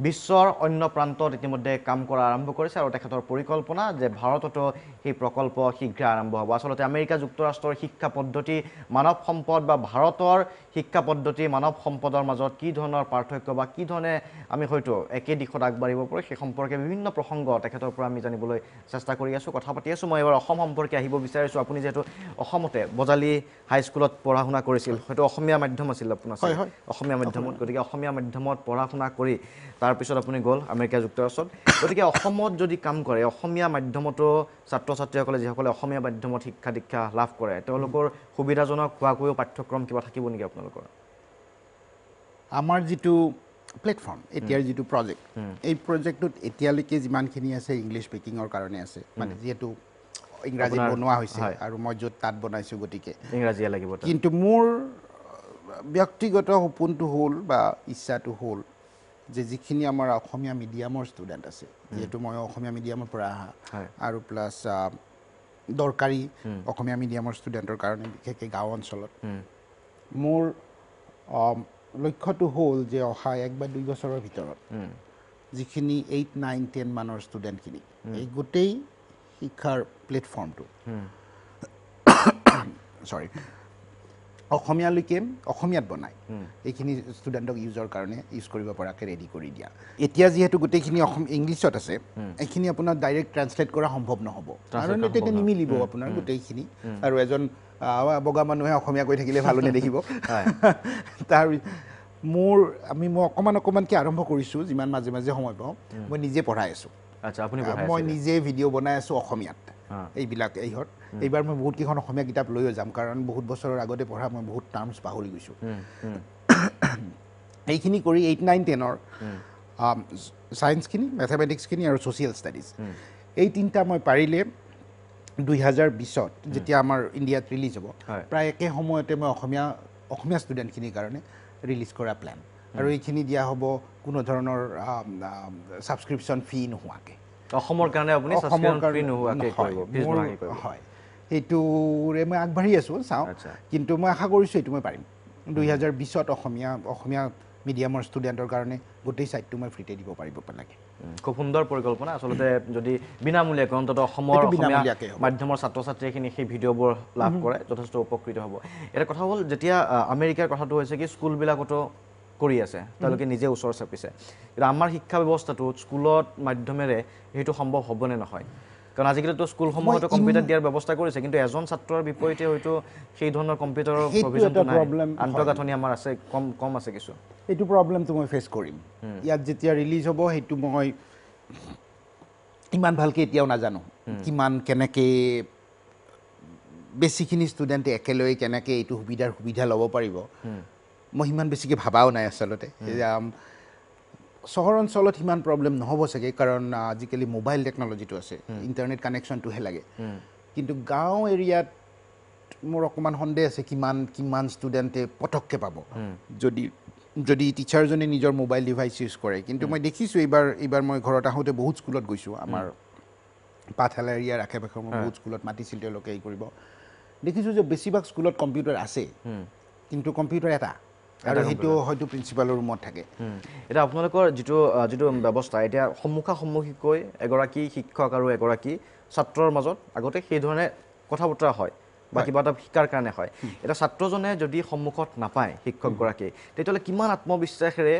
বিশ্বৰ অন্য প্ৰান্তত ইতিমধ্যে কাম কৰা আৰম্ভ কৰিছে আৰু তেখেতৰ পৰিকল্পনা যে ভাৰততো সেই প্ৰকল্প শীঘ্ৰে আৰম্ভ হ'ব আচলতে আমেৰিকা যুক্তৰাষ্ট্ৰৰ শিক্ষা পদ্ধতি মানৱ সম্পদ বা ভাৰতৰ শিক্ষা পদ্ধতি মানৱ সম্পদৰ মাজত কি ধৰণৰ পাৰ্থক্য বা কি ধৰণে আমি হয়তো একে দিশত আগবাঢ়িব পাৰোঁ সেই সম্পৰ্কে বিভিন্ন প্ৰসংগ তেখেতৰ পৰা আমি জানিবলৈ চেষ্টা কৰি আছোঁ কথা পাতি আছোঁ মই এবাৰ অসম সম্পৰ্কে আহিব বিচাৰিছোঁ আপুনি যিহেতু অসমতে বজালী হাইস্কুলত পঢ়া শুনা কৰিছিল হয়তো অসমীয়া মাধ্যম আছিল আপোনাৰ অসমীয়া মাধ্যমত গতিকে অসমীয়া মাধ্যমত পঢ়া শুনা কৰি তাৰপিছত আপুনি গ'ল আমেৰিকা যুক্তৰাষ্ট্ৰত গতিকে অসমত যদি কাম কৰে অসমীয়া মাধ্যমতো ছাত্ৰ ছাত্ৰীসকলে যিসকলে অসমীয়া মাধ্যমত শিক্ষা দীক্ষা লাভ কৰে তেওঁলোকৰ সুবিধাজনক হোৱাকৈও পাঠ্যক্ৰম কিবা থাকিব নেকি আপোনালোকৰ আমাৰ যিটো প্লেটফৰ্ম এতিয়াৰ যিটো প্ৰজেক্ট এই প্ৰজেক্টটোত এতিয়ালৈকে যিমানখিনি আছে ইংলিছ স্পিকিঙৰ কাৰণে আছে মানে যিহেতু ইংৰাজীত বনোৱা হৈছে আৰু মই য'ত তাত বনাইছোঁ গতিকে ইংৰাজীয়ে লাগিব কিন্তু মোৰ ব্যক্তিগত সপোনটো হ'ল বা ইচ্ছাটো হ'ল যে যিখিনি আমাৰ অসমীয়া মিডিয়ামৰ ষ্টুডেণ্ট আছে যিহেতু মই অসমীয়া মিডিয়ামৰ পৰা অহা আৰু প্লাছ দৰকাৰী অসমীয়া মিডিয়ামৰ ষ্টুডেণ্টৰ কাৰণে বিশেষকৈ গাঁও অঞ্চলত মোৰ লক্ষ্যটো হ'ল যে অহা 1 বা 2 বছৰৰ ভিতৰত যিখিনি 8, 9, 10 মানৰ ষ্টুডেণ্টখিনি এই গোটেই শিক্ষাৰ প্লেটফৰ্মটো চৰি অসমীয়ালৈকে অসমীয়াত বনাই এইখিনি ষ্টুডেণ্টক ইউজৰ কাৰণে ইউজ কৰিব পৰাকৈ ৰেডি কৰি দিয়া এতিয়া যিহেতু গোটেইখিনি ইংলিছত আছে এইখিনি আপোনাৰ ডাইৰেক্ট ট্ৰান্সলেট কৰা সম্ভৱ নহ'ব কাৰণ তেতিয়া নিমিলিব আপোনাৰ গোটেইখিনি আৰু এজন বগা মানুহে অসমীয়া কৈ থাকিলে ভালো নেদেখিব তাৰ মই অকণমানকৈ আৰম্ভ কৰিছোঁ যিমান মাজে মাজে সময় পাওঁ মই নিজে পঢ়াই আছোঁ মই নিজে ভিডিঅ' বনাই আছোঁ অসমীয়াত এইবিলাক এইবাৰ মই বহুত কেইখন অসমীয়া কিতাপ লৈও যাম কাৰণ বহুত বছৰৰ আগতে পঢ়া মই বহুত টাৰ্মছ পাহৰি গৈছোঁ এইখিনি কৰি 8, 9, 10ৰ ছায়েন্সখিনি মেথমেটিক্সখিনি আৰু ছ'চিয়েল ষ্টাডিজ এই তিনিটা মই পাৰিলে 2020ত যেতিয়া আমাৰ ইণ্ডিয়াত ৰিলিজ হ'ব প্ৰায় একে সময়তে মই অসমীয়া ষ্টুডেণ্টখিনিৰ কাৰণে ৰিলিজ কৰা প্লেন আৰু এইখিনি দিয়া হ'ব কোনো ধৰণৰ ছাবস্ক্ৰিপশ্যন ফি নোহোৱাকৈ অসমৰ কাৰণে আপুনি ছাবস্ক্ৰিপশ্যন ফি নোহোৱাকৈ কৰিব হয় সেইটোৰে মই আগবাঢ়ি আছোঁ চাওঁ কিন্তু মই আশা কৰিছোঁ এইটো মই পাৰিম 2020ত অসমীয়া মিডিয়ামৰ ষ্টুডেণ্টৰ কাৰণে গোটেই ছাইটটো মই ফ্ৰীতে দিব পাৰিব লাগে খুব সুন্দৰ পৰিকল্পনা আচলতে যদি বিনামূলীয়াকৈ অন্ততঃ অসমৰ মাধ্যমৰ ছাত্ৰ ছাত্ৰীখিনি সেই ভিডিঅ'বোৰ লাভ কৰে যথেষ্ট উপকৃত হ'ব এটা কথা হ'ল যেতিয়া আমেৰিকাৰ কথাটো হৈছে কি স্কুলবিলাকতো কৰি আছে তেওঁলোকে নিজে ওচৰ চাপিছে কিন্তু আমাৰ শিক্ষা ব্যৱস্থাটোত স্কুলত মাধ্যমেৰে সেইটো সম্ভৱ হ'বনে নহয় কাৰণ আজিকালিতো স্কুলসমূহতো কম্পিউটাৰ দিয়াৰ ব্যৱস্থা কৰিছে কিন্তু এজন ছাত্ৰৰ বিপৰীতে হয়তো সেই ধৰণৰ কম্পিউটাৰৰ প্ৰভিজনটো নাই আন্তঃগাঁথনি আমাৰ আছে কম আছে কিছু এইটো প্ৰব্লেমটো মই ফেচ কৰিম ইয়াত যেতিয়া ৰিলিজ হ'ব সেইটো মই ইমান ভালকৈ এতিয়াও নাজানো কিমান কেনেকৈ বেছিখিনি ষ্টুডেণ্টে একেলগে কেনেকৈ এইটো সুবিধা ল'ব পাৰিব মই সিমান বেছিকৈ ভাবাও নাই আচলতে চহৰ অঞ্চলত সিমান প্ৰব্লেম নহ'ব চাগে কাৰণ আজিকালি মোবাইল টেকন'লজিটো আছে ইণ্টাৰনেট কানেকশ্যনটোহে লাগে কিন্তু গাঁও এৰিয়াত মোৰ অকণমান সন্দেহ আছে কিমান ষ্টুডেণ্টে পটককৈ পাব যদি টিচাৰজনে নিজৰ মোবাইল ডিভাইচ ইউজ কৰে কিন্তু মই দেখিছোঁ এইবাৰ মই ঘৰত আহোঁতে বহুত স্কুলত গৈছোঁ আমাৰ পাঠশালা এৰিয়াৰ আশে পাশে মই বহুত স্কুলত মাতিছিল তেওঁলোকে এই কৰিব দেখিছোঁ যে বেছিভাগ স্কুলত কম্পিউটাৰ আছে কিন্তু কম্পিউটাৰ এটা আৰু সেইটো হয়তো প্ৰিন্সিপালৰ ৰুমত থাকে এতিয়া আপোনালোকৰ যিটো ব্যৱস্থা এতিয়া সন্মুখাসন্মুখীকৈ এগৰাকী শিক্ষক আৰু এগৰাকী ছাত্ৰৰ মাজত আগতে সেই ধৰণে কথা বতৰা হয় বা কিবা এটা শিকাৰ কাৰণে হয় এটা ছাত্ৰজনে যদি সন্মুখত নাপায় শিক্ষকগৰাকী তেতিয়াহ'লে কিমান আত্মবিশ্বাসেৰে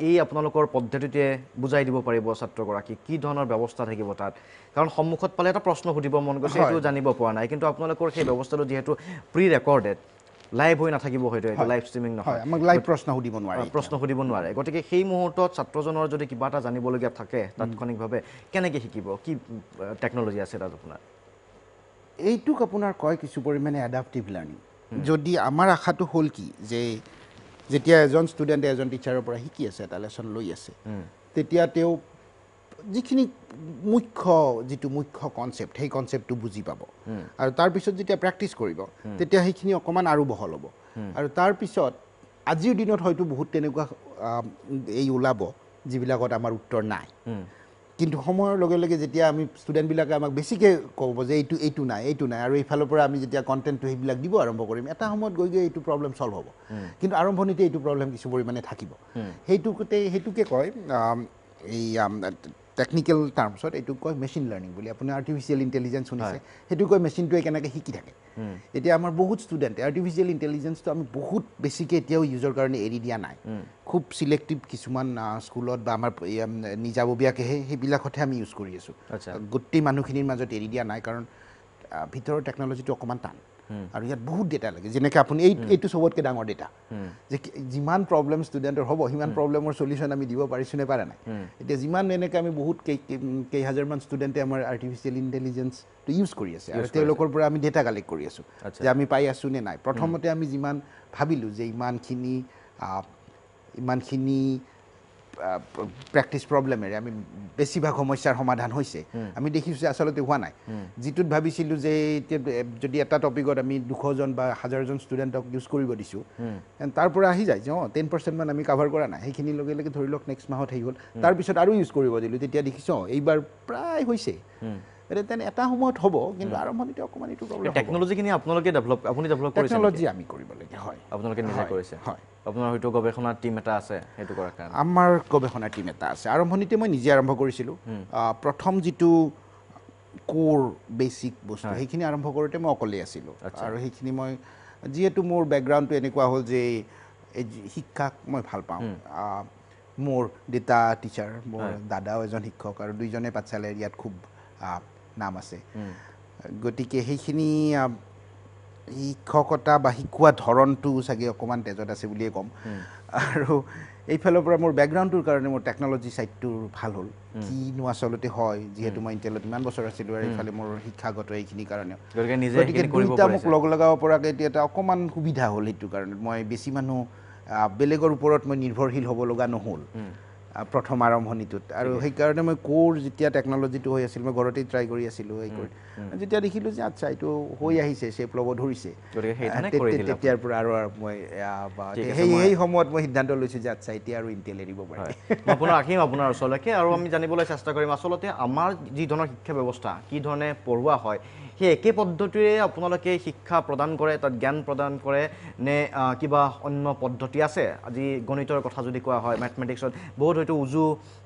এই আপোনালোকৰ পদ্ধতিটোৱে বুজাই দিব পাৰিব ছাত্ৰগৰাকীক কি ধৰণৰ ব্যৱস্থা থাকিব তাত কাৰণ সন্মুখত পালে এটা প্ৰশ্ন সুধিব মন গৈছে সেইটো জানিব পৰা নাই কিন্তু আপোনালোকৰ সেই ব্যৱস্থাটো যিহেতু প্ৰি ৰেকৰ্ডেড লাইভ হৈ নাথাকিব হয়তো এইটো লাইভ ষ্ট্ৰিমিং নহয় আমাক লাইভ প্ৰশ্ন সুধিব নোৱাৰে গতিকে সেই মুহূৰ্তত ছাত্ৰজনৰ যদি কিবা এটা জানিবলগীয়া থাকে তাৎক্ষণিকভাৱে কেনেকৈ শিকিব কি টেকন'লজি আছে তাত আপোনাৰ এইটোক আপোনাৰ কয় কিছু পৰিমাণে এডাপ্টিভ লাৰ্ণিং যদি আমাৰ আশাটো হ'ল কি যে যেতিয়া এজন ষ্টুডেণ্টে এজন টিচাৰৰ পৰা শিকি আছে এটা লেচন লৈ আছে তেতিয়া তেওঁ যিখিনি মুখ্য কনচেপ্ট সেই কনচেপ্টটো বুজি পাব আৰু তাৰপিছত যেতিয়া প্ৰেক্টিছ কৰিব তেতিয়া সেইখিনি অকণমান আৰু বহল হ'ব আৰু তাৰপিছত আজিৰ দিনত হয়তো বহুত তেনেকুৱা এই ওলাব যিবিলাকত আমাৰ উত্তৰ নাই কিন্তু সময়ৰ লগে লগে যেতিয়া আমি ষ্টুডেণ্টবিলাকে আমাক বেছিকৈ ক'ব যে এইটো নাই আৰু এইফালৰ পৰা আমি যেতিয়া কণ্টেণ্টটো সেইবিলাক দিব আৰম্ভ কৰিম এটা সময়ত গৈ এইটো প্ৰব্লেম ছল্ভ হ'ব কিন্তু আৰম্ভণিতে এইটো প্ৰব্লেম কিছু পৰিমাণে থাকিব সেইটোকে কয় এই টেকনিকেল টাৰ্মছত এইটোক কয় মেচিন লাৰ্ণিং বুলি আপুনি আৰ্টিফিচিয়েল ইণ্টেলিজেঞ্চ শুনিছে সেইটো কয় মেচিনটোৱে কেনেকৈ শিকি থাকে এতিয়া আমাৰ বহুত ষ্টুডেণ্টে আৰ্টিফিচিয়েল ইণ্টেলিজেঞ্চটো আমি বহুত বেছিকৈ এতিয়াও ইউজৰ কাৰণে এৰি দিয়া নাই খুব চিলেক্টিভ কিছুমান স্কুলত বা আমাৰ নিজাববীয়াকৈহে সেইবিলাকতহে আমি ইউজ কৰি আছোঁ গোটেই মানুহখিনিৰ মাজত এৰি দিয়া নাই কাৰণ ভিতৰৰ টেকন'লজিটো অকণমান টান আৰু ইয়াত বহুত ডেটা লাগে যেনেকৈ আপুনি এইটো চবতকৈ ডাঙৰ ডেটা যে যিমান প্ৰব্লেম ষ্টুডেণ্টৰ হ'ব সিমান প্ৰব্লেমৰ চলিউশ্যন আমি দিব পাৰিছোঁ নে পৰা নাই এতিয়া যিমান এনেকৈ আমি বহুত কেইহাজাৰমান ষ্টুডেণ্টে আমাৰ আৰ্টিফিচিয়েল ইণ্টেলিজেঞ্চটো ইউজ কৰি আছে আৰু তেওঁলোকৰ পৰা আমি ডেটা কালেক্ট কৰি আছোঁ যে আমি পাই আছোঁ নে নাই প্ৰথমতে আমি যিমান ভাবিলোঁ যে ইমানখিনি প্ৰেক্টিছ প্ৰব্লেমেৰে আমি বেছিভাগ সমস্যাৰ সমাধান হৈছে আমি দেখিছোঁ যে আচলতে হোৱা নাই যিটোত ভাবিছিলোঁ যে এতিয়া যদি এটা টপিকত আমি 200জন বা 1000জন ষ্টুডেণ্টক ইউজ কৰিব দিছোঁ তাৰ পৰা আহি যায় যে 10% মান আমি কাভাৰ কৰা নাই সেইখিনি লগে লগে ধৰি লওক নেক্সট মাহত আহি গ'ল তাৰপিছত আৰু ইউজ কৰিব দিলোঁ তেতিয়া দেখিছোঁ এইবাৰ প্ৰায় হৈছে তেনে এটা সময়ত হ'ব কিন্তু আৰম্ভণিতে অকণমান এইটো প্ৰব্লেম টেকন'লজিখিনি আপোনালোকে আপুনি ডেভেলপ কৰিছে টেকন'লজি আমি কৰিবলগীয়া হয় আপোনালোকে নিজে কৰিছে হয় আপোনাৰ হয়তো গৱেষণা টীম এটা আছে সেইটো কৰাৰ কাৰণে আমাৰ গৱেষণা টীম এটা আছে আৰম্ভণিতে মই নিজে আৰম্ভ কৰিছিলোঁ প্ৰথম যিটো কোৰ বেচিক বস্তু সেইখিনি আৰম্ভ কৰোঁতে মই অকলেই আছিলোঁ আৰু সেইখিনি মই যিহেতু মোৰ বেকগ্ৰাউণ্ডটো এনেকুৱা হ'ল যে এই শিক্ষাক মই ভাল পাওঁ মোৰ দেউতা টিচাৰ মোৰ দাদাও এজন শিক্ষক আৰু দুইজনে পাঠশালাৰ ইয়াত খুব নাম আছে গতিকে সেইখিনি শিক্ষকতা বা শিকোৱা ধৰণটো চাগে অকণমান তেজত আছে বুলিয়ে ক'ম আৰু এইফালৰ পৰা মোৰ বেকগ্ৰাউণ্ডটোৰ কাৰণে মোৰ টেকন'লজি ছাইডটো ভাল হ'ল কিনো আচলতে হয় যিহেতু মই ইণ্টেলত ইমান বছৰ আছিলোঁ আৰু এইফালে মোৰ শিক্ষাগত এইখিনিৰ কাৰণে গতিকে দুইটা মোক লগ লগাব পৰাকৈ এতিয়া এটা অকণমান সুবিধা হ'ল সেইটো কাৰণে মই বেছি মানুহ বেলেগৰ ওপৰত মই নিৰ্ভৰশীল হ'ব লগা নহ'ল প্ৰথম আৰম্ভণিটোত আৰু সেইকাৰণে মই কোৰ যেতিয়া টেকন'লজিটো হৈ আছিল মই ঘৰতেই ট্ৰাই কৰি আছিলোঁ এই কৰি যেতিয়া দেখিলোঁ যে আচ্ছা এইটো হৈ আহিছে শ্বেপ ল'ব ধৰিছে তেতিয়াৰ পৰা আৰু মই সেই সময়ত মই সিদ্ধান্ত লৈছোঁ যে আচ্ছা এতিয়া আৰু ইণ্টেল এৰিব পাৰে মই আপোনাৰ আহিম আপোনাৰ ওচৰলৈকে আৰু আমি জানিবলৈ চেষ্টা কৰিম আচলতে আমাৰ যি ধৰণৰ শিক্ষা ব্যৱস্থা কি ধৰণে পঢ়োৱা হয় সেই একে পদ্ধতিৰে আপোনালোকে শিক্ষা প্ৰদান কৰে তাত জ্ঞান প্ৰদান কৰে নে কিবা অন্য পদ্ধতি আছে আজি গণিতৰ কথা যদি কোৱা হয় মেথমেটিক্সত বহুত হয়তো উজু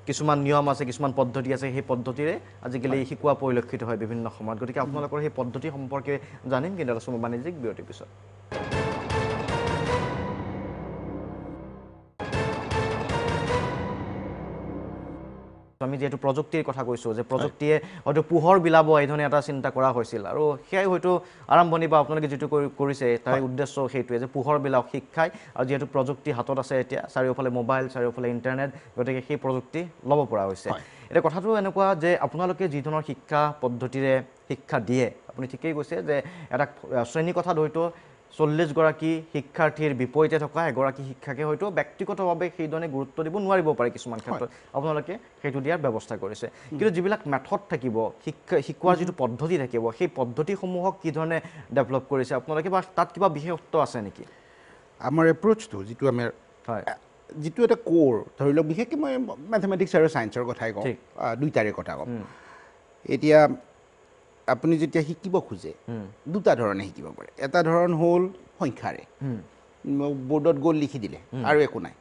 কিছুমান নিয়ম আছে কিছুমান পদ্ধতি আছে সেই পদ্ধতিৰে আজিকালি শিকোৱা পৰিলক্ষিত হয় বিভিন্ন সময়ত গতিকে আপোনালোকৰ সেই পদ্ধতি সম্পৰ্কে জানিম কিন্তু এটা বাণিজ্যিক বিৰতিৰ পিছত আমি যেহেতু প্ৰযুক্তিৰ কথা কৈছোঁ যে প্ৰযুক্তিয়ে হয়তো পোহৰ বিলাব এই ধৰণে এটা চিন্তা কৰা হৈছিল আৰু সেয়াই হয়তো আৰম্ভণি বা আপোনালোকে যিটো কৰিছে তাৰ উদ্দেশ্য সেইটোৱে যে পোহৰ বিলাক শিক্ষাই আৰু যিহেতু প্ৰযুক্তি হাতত আছে এতিয়া চাৰিওফালে মোবাইল চাৰিওফালে ইণ্টাৰনেট গতিকে সেই প্ৰযুক্তি ল'ব পৰা হৈছে এতিয়া কথাটো এনেকুৱা যে আপোনালোকে যি ধৰণৰ শিক্ষা পদ্ধতিৰে শিক্ষা দিয়ে আপুনি ঠিকেই কৈছে যে এটা শ্ৰেণীকোঠাত হয়তো 40গৰাকী শিক্ষাৰ্থীৰ বিপৰীতে থকা এগৰাকী শিক্ষাকে হয়তো ব্যক্তিগতভাৱে সেইধৰণে গুৰুত্ব দিব নোৱাৰিব পাৰে কিছুমান ক্ষেত্ৰত আপোনালোকে সেইটো দিয়াৰ ব্যৱস্থা কৰিছে কিন্তু যিবিলাক মেথড থাকিব শিকোৱাৰ যিটো পদ্ধতি থাকিব সেই পদ্ধতিসমূহক কি ধৰণে ডেভেলপ কৰিছে আপোনালোকে বা তাত কিবা বিশেষত্ব আছে নেকি আমাৰ এপ্ৰ'চটো যিটো আমাৰ যিটো এটা কোৰ ধৰি লওক বিশেষকৈ মই মেথমেটিক্স আৰু ছায়েন্সৰ কথাই কওঁ দুইটাৰে কথা কওঁ এতিয়া আপুনি যেতিয়া শিকিব খোজে দুটা ধৰণে শিকিব পাৰে এটা ধৰণ হ'ল সংখ্যাৰে বোৰ্ডত গ'ল লিখি দিলে আৰু একো নাই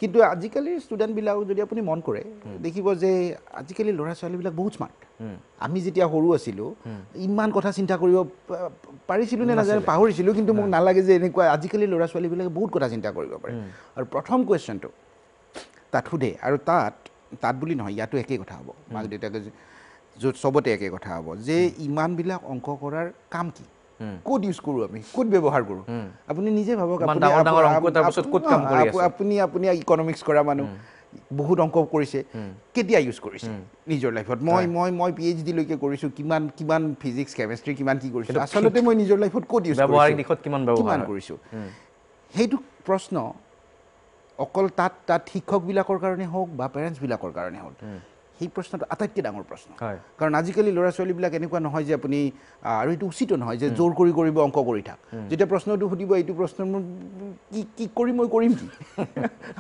কিন্তু আজিকালিৰ ষ্টুডেণ্টবিলাকক যদি আপুনি মন কৰে দেখিব যে আজিকালি ল'ৰা ছোৱালীবিলাক বহুত স্মাৰ্ট আমি যেতিয়া সৰু আছিলোঁ ইমান কথা চিন্তা কৰিব পাৰিছিলোঁ নে নাজানো পাহৰিছিলোঁ কিন্তু মোক নালাগে যে এনেকুৱা আজিকালি ল'ৰা ছোৱালীবিলাকে বহুত কথা চিন্তা কৰিব পাৰে আৰু প্ৰথম কুৱেশ্যনটো তাত সোধে আৰু তাত বুলি নহয় ইয়াতো একেই কথা হ'ব মাক দেউতাকে য'ত চবতে একে কথা হ'ব যে ইমানবিলাক অংক কৰাৰ কাম কি ক'ত ইউজ কৰোঁ আমি ক'ত ব্যৱহাৰ কৰোঁ আপুনি নিজে ভাবক আপুনি ইকনমিক্স কৰা মানুহ বহুত অংক কৰিছে কেতিয়া ইউজ কৰিছে নিজৰ লাইফত মই PhD লৈকে কৰিছোঁ কিমান ফিজিক্স কেমেষ্ট্ৰি কিমান কি কৰিছোঁ আচলতে মই নিজৰ লাইফত ক'ত ইউজ কিমান কৰিছোঁ সেইটো প্ৰশ্ন অকল তাত শিক্ষকবিলাকৰ কাৰণে হওক বা পেৰেণ্টছবিলাকৰ কাৰণে হওক সেই প্ৰশ্নটো আটাইতকৈ ডাঙৰ প্ৰশ্ন কাৰণ আজিকালি ল'ৰা ছোৱালীবিলাক এনেকুৱা নহয় যে আপুনি আৰু এইটো উচিতো নহয় যে জোৰ কৰিব অংক কৰি থাক যেতিয়া প্ৰশ্নটো সুধিব এইটো প্ৰশ্ন মোৰ কি কৰি মই কৰিম কি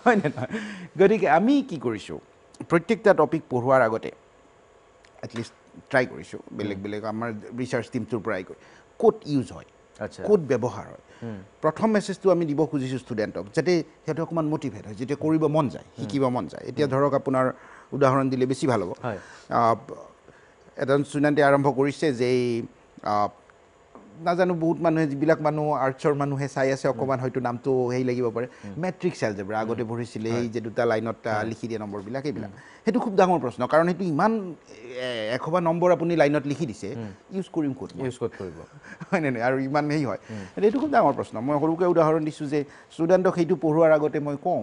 হয়নে নহয় গতিকে আমি কি কৰিছোঁ প্ৰত্যেকটা টপিক পঢ়োৱাৰ আগতে এটলিষ্ট ট্ৰাই কৰিছোঁ বেলেগ আমাৰ ৰিচাৰ্চ টিমটোৰ পৰাই ক'ত ইউজ হয় ক'ত ব্যৱহাৰ হয় প্ৰথম মেছেজটো আমি দিব খুজিছোঁ ষ্টুডেণ্টক যাতে সিহঁতে অকণমান মটিভেট হয় যেতিয়া কৰিব মন যায় শিকিব মন যায় এতিয়া ধৰক আপোনাৰ উদাহৰণ দিলে বেছি ভাল হ'ব এজন ষ্টুডেণ্টে আৰম্ভ কৰিছে যে নাজানো বহুত মানুহে যিবিলাক মানুহ আৰ্টছৰ মানুহে চাই আছে অকণমান হয়তো নামটো হেৰি লাগিব পাৰে মেট্ৰিক্স এলজেব্ৰা আগতে পঢ়িছিলে সেই যে দুটা লাইনত লিখি দিয়া নম্বৰবিলাক এইবিলাক সেইটো খুব ডাঙৰ প্ৰশ্ন কাৰণ সেইটো ইমান 100 নম্বৰ আপুনি লাইনত লিখি দিছে ইউজ কৰিম ক'ত কৰিব হয়নে নহয় আৰু ইমান হেৰি হয় এইটো খুব ডাঙৰ প্ৰশ্ন মই সৰুকৈ উদাহৰণ দিছোঁ যে ষ্টুডেণ্টক সেইটো পঢ়োৱাৰ আগতে মই কওঁ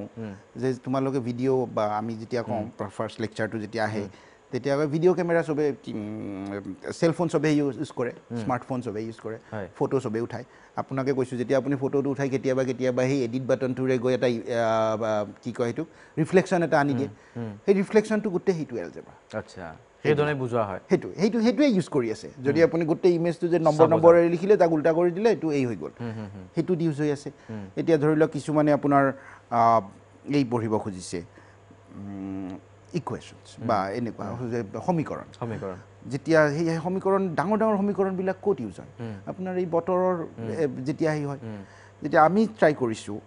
যে তোমালোকে ভিডিঅ' বা আমি যেতিয়া কওঁ ফাৰ্ষ্ট লেকচাৰটো যেতিয়া আহে তেতিয়া ভিডিঅ' কেমেৰা চবে চেলফোন চবে ইউজ কৰে স্মাৰ্টফোন চবে ইউজ কৰে ফটো চবে উঠায় আপোনাকে কৈছোঁ যেতিয়া আপুনি ফটোটো উঠাই কেতিয়াবা সেই এডিট বাটনটোৰে গৈ এটা কি কয় সেইটোক ৰিফ্লেকশ্যন এটা আনি দিয়ে সেই ৰিফ্লেকশ্যনটো গোটেই সেইটো এলজেব্ৰা আচ্ছা সেইধৰণে বুজোৱা হয় সেইটোৱে ইউজ কৰি আছে যদি আপুনি গোটেই ইমেজটো যে নম্বৰেৰে লিখিলে তাক উল্টা কৰি দিলে এইটো এই হৈ গ'ল সেইটো ইউজ হৈ আছে এতিয়া ধৰি লওক কিছুমানে আপোনাৰ এই পঢ়িব খুজিছে ইকুৱেশ্যনছ বা এনেকুৱা সমীকৰণ যেতিয়া সেই সমীকৰণ ডাঙৰ সমীকৰণবিলাক ক'ত ইউজ হয় আপোনাৰ এই বতৰৰ যেতিয়া সেই হয় যেতিয়া আমি ট্ৰাই কৰিছোঁ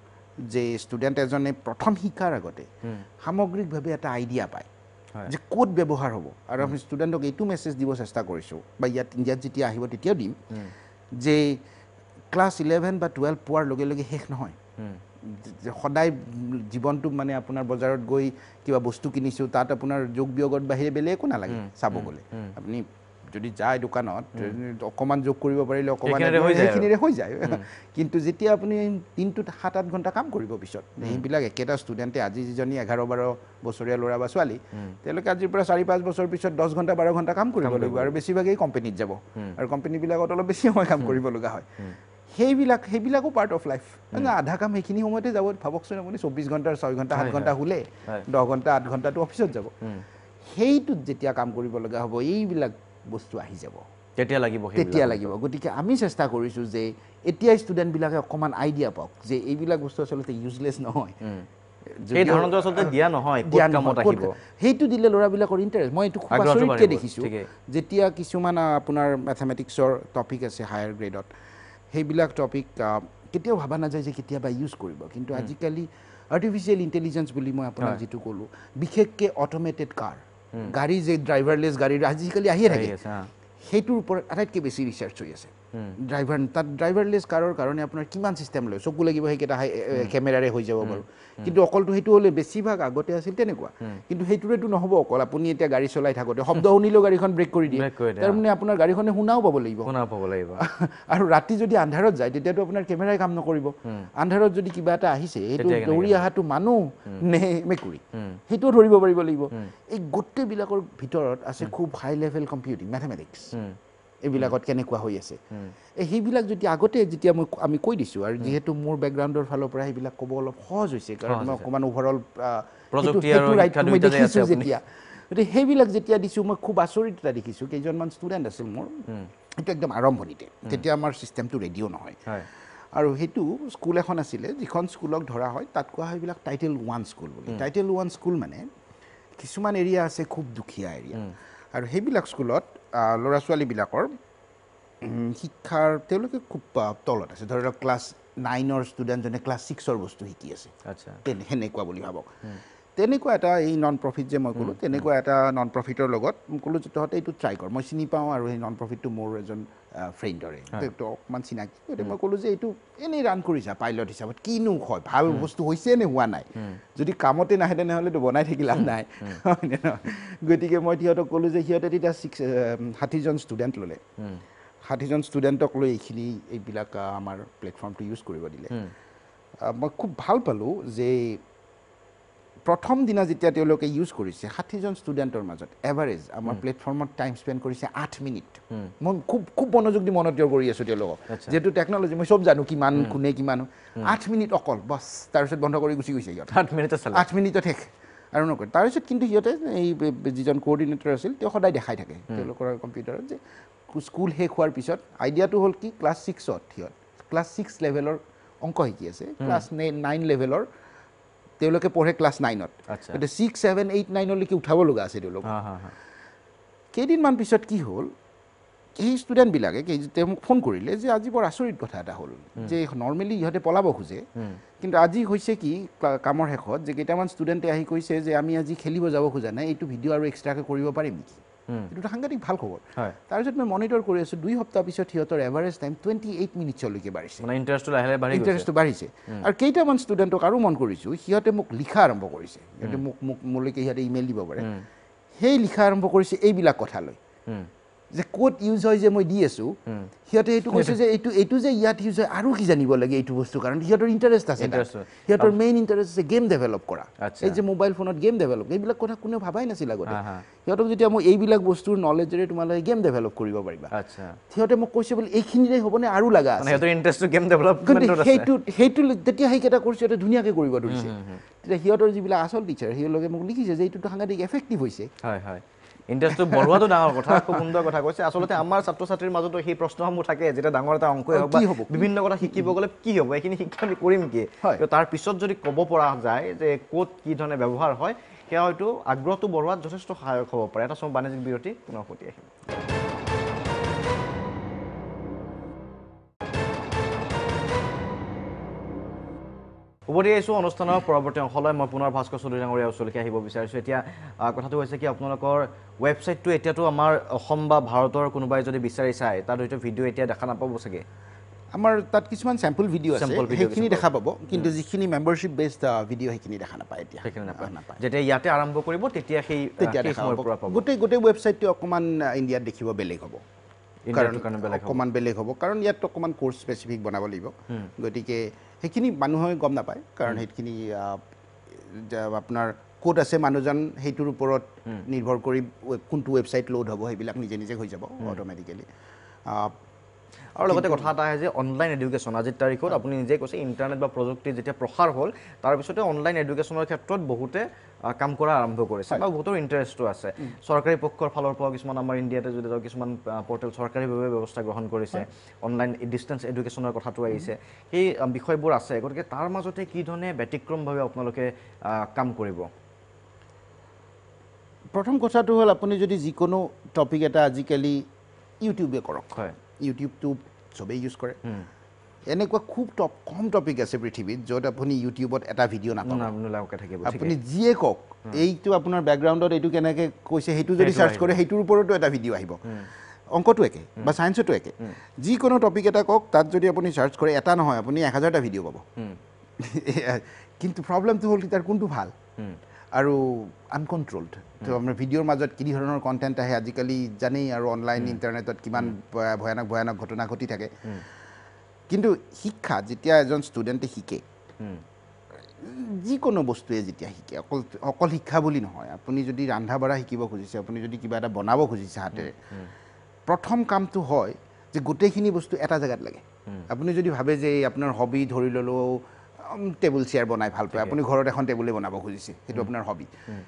যে ষ্টুডেণ্ট এজনে প্ৰথম শিকাৰ আগতে সামগ্ৰিকভাৱে এটা আইডিয়া পায় যে ক'ত ব্যৱহাৰ হ'ব আৰু আমি ষ্টুডেণ্টক এইটো মেছেজ দিব চেষ্টা কৰিছোঁ বা ইয়াত যেতিয়া আহিব তেতিয়াও দিম যে ক্লাছ 11 বা 12 পোৱাৰ লগে লগে শেষ নহয় সদায় জীৱনটো মানে আপোনাৰ বজাৰত গৈ কিবা বস্তু কিনিছোঁ তাত আপোনাৰ যোগ বিয়োগত বাহিৰে বেলেগ একো নালাগে চাব গ'লে আপুনি যদি যায় দোকানত অকণমান যোগ কৰিব পাৰিলে অকণমান সেইখিনিৰে হৈ যায় কিন্তু যেতিয়া আপুনি দিনটোত 7-8 ঘণ্টা কাম কৰিব পিছত সেইবিলাক একেটা ষ্টুডেণ্টে আজি যিজনী 11-12 বছৰীয়া ল'ৰা বা ছোৱালী তেওঁলোকে আজিৰ পৰা 4-5 বছৰ পিছত 10 ঘণ্টা 12 ঘণ্টা কাম কৰিব লাগিব আৰু বেছিভাগেই কোম্পানীত যাব আৰু কোম্পানীবিলাকত অলপ বেছি সময় কাম কৰিব লগা হয় সেইবিলাকো পাৰ্ট অফ লাইফ মানে আধা কাম সেইখিনি সময়তে যাব ভাবকচোন আপুনি 24 ঘণ্টাৰ 6 ঘণ্টা 7 ঘণ্টা শুলে 10 ঘণ্টা 8 ঘণ্টাটো অফিচত যাব সেইটোত যেতিয়া কাম কৰিব লগা হ'ব এইবিলাক বস্তু আহি যাব তেতিয়া লাগিব গতিকে আমি চেষ্টা কৰিছোঁ যে এতিয়া ষ্টুডেণ্টবিলাকে অকণমান আইডিয়া পাওক যে এইবিলাক বস্তু আচলতে ইউজলেছ নহয় সেইটো দিলে ল'ৰাবিলাকৰ ইণ্টাৰেষ্ট মই এইটো খুব আচৰিতকৈ দেখিছোঁ যেতিয়া কিছুমান আপোনাৰ মেথমেটিক্সৰ টপিক আছে হায়াৰ গ্ৰেডত সেইবিলাক টপিক কেতিয়াও ভাবা নাযায় যে কেতিয়াবা ইউজ কৰিব কিন্তু আজিকালি আৰ্টিফিচিয়েল ইণ্টেলিজেঞ্চ বুলি মই আপোনাক যিটো ক'লোঁ বিশেষকৈ অট'মেটেড কাৰ গাড়ী যে ড্ৰাইভাৰলেছ গাড়ী আজিকালি আহিয়ে থাকে সেইটোৰ ওপৰত আটাইতকৈ বেছি ৰিচাৰ্চ হৈ আছে তাত ড্ৰাইভাৰলেছ কাৰৰ কাৰণে আপোনাৰ কিমান ছিষ্টেম লয় চকু লাগিব সেইকেইটা কেমেৰাৰে হৈ যাব বাৰু কিন্তু অকলটো সেইটো হ'লে বেছিভাগ আগতে আছিল তেনেকুৱা কিন্তু সেইটোৰেতো নহ'ব অকল আপুনি এতিয়া গাড়ী চলাই থাকোঁতে শব্দ শুনিলেও গাড়ীখন ব্ৰেক কৰি দিয়ে তাৰমানে আপোনাৰ গাড়ীখনে শুনাও পাব লাগিব আৰু ৰাতি যদি আন্ধাৰত যায় তেতিয়াতো আপোনাৰ কেমেৰাই কাম নকৰিব আন্ধাৰত যদি কিবা এটা আহিছে সেইটো দৌৰি অহাটো মানুহ নে মেকুৰী সেইটোও ধৰিব পাৰিব লাগিব এই গোটেইবিলাকৰ ভিতৰত আছে খুব হাই লেভেল কম্পিউটিং মেথমেটিক্স এইবিলাকত কেনেকুৱা হৈ আছে সেইবিলাক যদি আগতে যেতিয়া আমি কৈ দিছোঁ আৰু যিহেতু মোৰ বেকগ্ৰাউণ্ডৰ ফালৰ পৰা সেইবিলাক ক'ব অলপ সহজ হৈছে কাৰণ মই অকণমান অভাৰঅল দেখিছোঁ যেতিয়া গতিকে সেইবিলাক যেতিয়া দিছোঁ মই খুব আচৰিত এটা দেখিছোঁ কেইজনমান ষ্টুডেণ্ট আছিল মোৰ সেইটো একদম আৰম্ভণিতে তেতিয়া আমাৰ ছিষ্টেমটো ৰেডিঅ' নহয় আৰু সেইটো স্কুল এখন আছিলে যিখন স্কুলক ধৰা হয় তাত কোৱা হয় এইবিলাক টাইটেল 1 স্কুল বুলি টাইটেল 1 স্কুল মানে কিছুমান এৰিয়া আছে খুব দুখীয়া এৰিয়া আৰু সেইবিলাক স্কুলত ল'ৰা ছোৱালীবিলাকৰ শিক্ষাৰ তেওঁলোকে খুব তলত আছে ধৰি লওক ক্লাছ 9ৰ ষ্টুডেণ্টজনে ক্লাছ 6ৰ বস্তু শিকি আছে সেনেকুৱা বুলি ভাবক তেনেকুৱা এটা এই নন প্ৰফিট যে মই ক'লোঁ তেনেকুৱা এটা নন প্ৰফিটৰ লগত ক'লোঁ যে তহঁতে এইটো ট্ৰাই কৰ মই চিনি পাওঁ আৰু সেই নন প্ৰফিটটো মোৰ এজন ফ্ৰেণ্ডৰে সেইটো অকণমান চিনাকি গতিকে মই ক'লোঁ যে এইটো এনেই ৰান কৰিছা পাইলট হিচাপত কিনো হয় ভাল বস্তু হৈছে নে হোৱা নাই যদি কামতে নাহে তেনেহ'লেতো বনাই থাকি লাভ নাই হয়নে নহয় গতিকে মই সিহঁতক ক'লোঁ যে সিহঁতে তেতিয়া 60জন ষ্টুডেণ্ট ল'লে 60জন ষ্টুডেণ্টক লৈ এইবিলাক আমাৰ প্লেটফৰ্মটো ইউজ কৰিব দিলে মই খুব ভাল পালোঁ যে প্ৰথম দিনা যেতিয়া তেওঁলোকে ইউজ কৰিছে 60জন ষ্টুডেণ্টৰ মাজত এভাৰেজ আমাৰ প্লেটফৰ্মত টাইম স্পেণ্ড কৰিছে 8 মিনিট মই খুব মনোযোগ দি মনতীয় কৰি আছোঁ তেওঁলোকক যিহেতু টেকন'লজি মই চব জানো কিমান কোনে কিমান 8 মিনিট অকল বাছ তাৰপিছত বন্ধ কৰি গুচি গৈছে সিহঁত 8 মিনিটত শেষ আৰু নকৰে তাৰপিছত কিন্তু সিহঁতে এই যিজন কোঅৰ্ডিনেটৰ আছিল তেওঁ সদায় দেখাই থাকে তেওঁলোকৰ কম্পিউটাৰত যে স্কুল শেষ হোৱাৰ পিছত আইডিয়াটো হ'ল কি ক্লাছ 6ত সিহঁত ক্লাছ 6 লেভেলৰ অংক শিকি আছে ক্লাছ 9 লেভেলৰ তেওঁলোকে পঢ়ে ক্লাছ 9ত এতিয়া 6, 7, 8, 9লৈকে উঠাব লগা আছে তেওঁলোক কেইদিনমান পিছত কি হ'ল এই ষ্টুডেণ্টবিলাকে তেওঁ মোক ফোন কৰিলে যে আজি বৰ আচৰিত কথা এটা হ'ল যে নৰ্মেলি ইহঁতে পলাব খোজে কিন্তু আজি হৈছে কি কামৰ শেষত যে কেইটামান ষ্টুডেণ্টে আহি কৈছে যে আমি আজি খেলিব যাব খোজা নাই এইটো ভিডিঅ' আৰু এক্সট্ৰাকৈ কৰিব পাৰিম নেকি এইটো সাংঘাতিক ভাল খবৰ তাৰপিছত মই মনিটৰ কৰি আছোঁ 2 সপ্তাহ পিছত সিহঁতৰ এভাৰেজ টাইম 28 মিনিটছলৈকে বাঢ়িছে ইণ্টাৰেষ্টটো বাঢ়িছে আৰু কেইটামান ষ্টুডেণ্টক আৰু মন কৰিছোঁ সিহঁতে মোক লিখা আৰম্ভ কৰিছে সিহঁতে মোলৈকে সিহঁতে ইমেইল দিব পাৰে সেই লিখা আৰম্ভ কৰিছে এইবিলাক কথালৈ যে ক'ত ইউজ হয় যে মই দি আছোঁ সিহঁতে এইটো কৈছে যে এইটো যে ইয়াত ইউজ হয় আৰু কি জানিব লাগে এইটো বস্তু কাৰণ সিহঁতৰ ইণ্টাৰেষ্ট আছে সিহঁতৰ মেইন ইণ্টাৰেষ্ট আছে গেম ডেভেলপ কৰা এই যে মোবাইল ফোনত গেম ডেভেলপ এইবিলাক কথা কোনেও ভাবাই নাছিল আগতে সিহঁতক যেতিয়া মই এইবিলাক বস্তুৰ নলেজেৰে তোমালোকে গেম ডেভেলপ কৰিব পাৰিবা সিহঁতে মোক কৈছে বোলে এইখিনিৰে হ'বনে আৰু লগা আছে সেইটো যেতিয়া সেইকেইটা কৰিছে সিহঁতে ধুনীয়াকৈ কৰিব ধৰিছে তেতিয়া সিহঁতৰ যিবিলাক আচল টিচাৰ সিহঁতে মোক লিখিছে যে এইটোতো সাংঘাতিক এফেক্টিভ হৈছে ইণ্টাৰেষ্টটো বঢ়োৱাটো ডাঙৰ কথা খুব সুন্দৰ কথা কৈছে আচলতে আমাৰ ছাত্ৰ ছাত্ৰীৰ মাজতো সেই প্ৰশ্নসমূহ থাকে যেতিয়া ডাঙৰ এটা অংকই হওক বা বিভিন্ন কথা শিকিব গ'লে কি হ'ব এইখিনি শিক্ষা আমি কৰিম কি তাৰ পিছত যদি ক'ব পৰা যায় যে ক'ত কি ধৰণে ব্যৱহাৰ হয় সেয়া হয়তো আগ্ৰহটো বঢ়োৱাত যথেষ্ট সহায়ক হ'ব পাৰে এটা বাণিজ্যিক বিৰতি পুনৰ উভতি আহিম উভতি আহিছোঁ অনুষ্ঠানৰ পৰৱৰ্তী অংশলৈ মই পুনৰ ভাস্কৰ চৌধুৰী ডাঙৰীয়া ওচৰলৈকে আহিব বিচাৰিছোঁ এতিয়া কথাটো হৈছে কি আপোনালোকৰ ৱেবছাইটটো এতিয়াতো আমাৰ অসম বা ভাৰতৰ কোনোবাই যদি বিচাৰি চায় তাত হয়তো ভিডিঅ' এতিয়া দেখা নাপাব চাগে আমাৰ তাত কিছুমান চেম্পল ভিডিঅ' আছে সেইখিনি দেখা পাব কিন্তু যিখিনি মেম্বাৰশ্বিপ বেছড ভিডিঅ' সেইখিনি দেখা নাপায় এতিয়া সেইখিনি নাপায় যেতিয়া ইয়াতে আৰম্ভ কৰিব তেতিয়া দেখা পাব গোটেই ৱেবছাইটটো অকণমান ইণ্ডিয়াত দেখিব বেলেগ হ'ব অকণমান বেলেগ হ'ব কাৰণ ইয়াত অকণমান কোৰ্চ স্পেচিফিক বনাব লাগিব গতিকে সেইখিনি মানুহে গম নাপায় কাৰণ সেইখিনি আপোনাৰ ক'ত আছে মানুহজন সেইটোৰ ওপৰত নিৰ্ভৰ কৰি কোনটো ৱেবছাইট লোড হ'ব সেইবিলাক নিজে নিজে হৈ যাব অট'মেটিকেলি আৰু লগতে কথা এটা আহে যে অনলাইন এডুকেশ্যন আজিৰ তাৰিখত আপুনি নিজে কৈছে ইণ্টাৰনেট বা প্ৰযুক্তি যেতিয়া প্ৰসাৰ হ'ল তাৰপিছতে অনলাইন এডুকেশ্যনৰ ক্ষেত্ৰত বহুতে কাম কৰা আৰম্ভ কৰিছে বা বহুতৰ ইণ্টাৰেষ্টটো আছে চৰকাৰী পক্ষৰ ফালৰ পৰা কিছুমান আমাৰ ইণ্ডিয়াতে যদি কিছুমান পৰ্টেল চৰকাৰীভাৱে ব্যৱস্থা গ্ৰহণ কৰিছে অনলাইন ডিষ্টেঞ্চ এডুকেশ্যনৰ কথাটো আহিছে সেই বিষয়বোৰ আছে গতিকে তাৰ মাজতে কি ধৰণে ব্যতিক্ৰমভাৱে আপোনালোকে কাম কৰিব প্ৰথম কথাটো হ'ল আপুনি যদি যিকোনো টপিক এটা আজিকালি ইউটিউবে কৰক ইউটিউবটো চবেই ইউজ কৰে এনেকুৱা খুব কম টপিক আছে পৃথিৱীত য'ত আপুনি ইউটিউবত এটা ভিডিঅ' নাপাব আপুনি যিয়ে কওক এইটো আপোনাৰ বেকগ্ৰাউণ্ডত এইটো কেনেকৈ কৈছে সেইটো যদি চাৰ্চ কৰে সেইটোৰ ওপৰতো এটা ভিডিঅ' আহিব অংকটো একে বা ছায়েন্সতো একে যিকোনো টপিক এটা কওক তাত যদি আপুনি চাৰ্চ কৰে এটা নহয় আপুনি 1000টা ভিডিঅ' পাব কিন্তু প্ৰব্লেমটো হ'ল তাৰ কোনটো ভাল আৰু আনকণ্ট্ৰলড তো আপোনাৰ ভিডিঅ'ৰ মাজত কি ধৰণৰ কণ্টেণ্ট আহে আজিকালি জানেই আৰু অনলাইন ইণ্টাৰনেটত কিমান ভয়ানক ঘটনা ঘটি থাকে কিন্তু শিক্ষা যেতিয়া এজন ষ্টুডেণ্টে শিকে যিকোনো বস্তুৱে যেতিয়া শিকে অকল শিক্ষা বুলি নহয় আপুনি যদি ৰন্ধা বঢ়া শিকিব খুজিছে আপুনি যদি কিবা এটা বনাব খুজিছে হাতেৰে প্ৰথম কামটো হয় যে গোটেইখিনি বস্তু এটা জেগাত লাগে আপুনি যদি ভাবে যে আপোনাৰ হবি ধৰি ল'লেও টেবুল চেয়াৰ বনাই ভাল পায় আপুনি ঘৰত এখন টেবুলে বনাব খুজিছে সেইটো আপোনাৰ হবি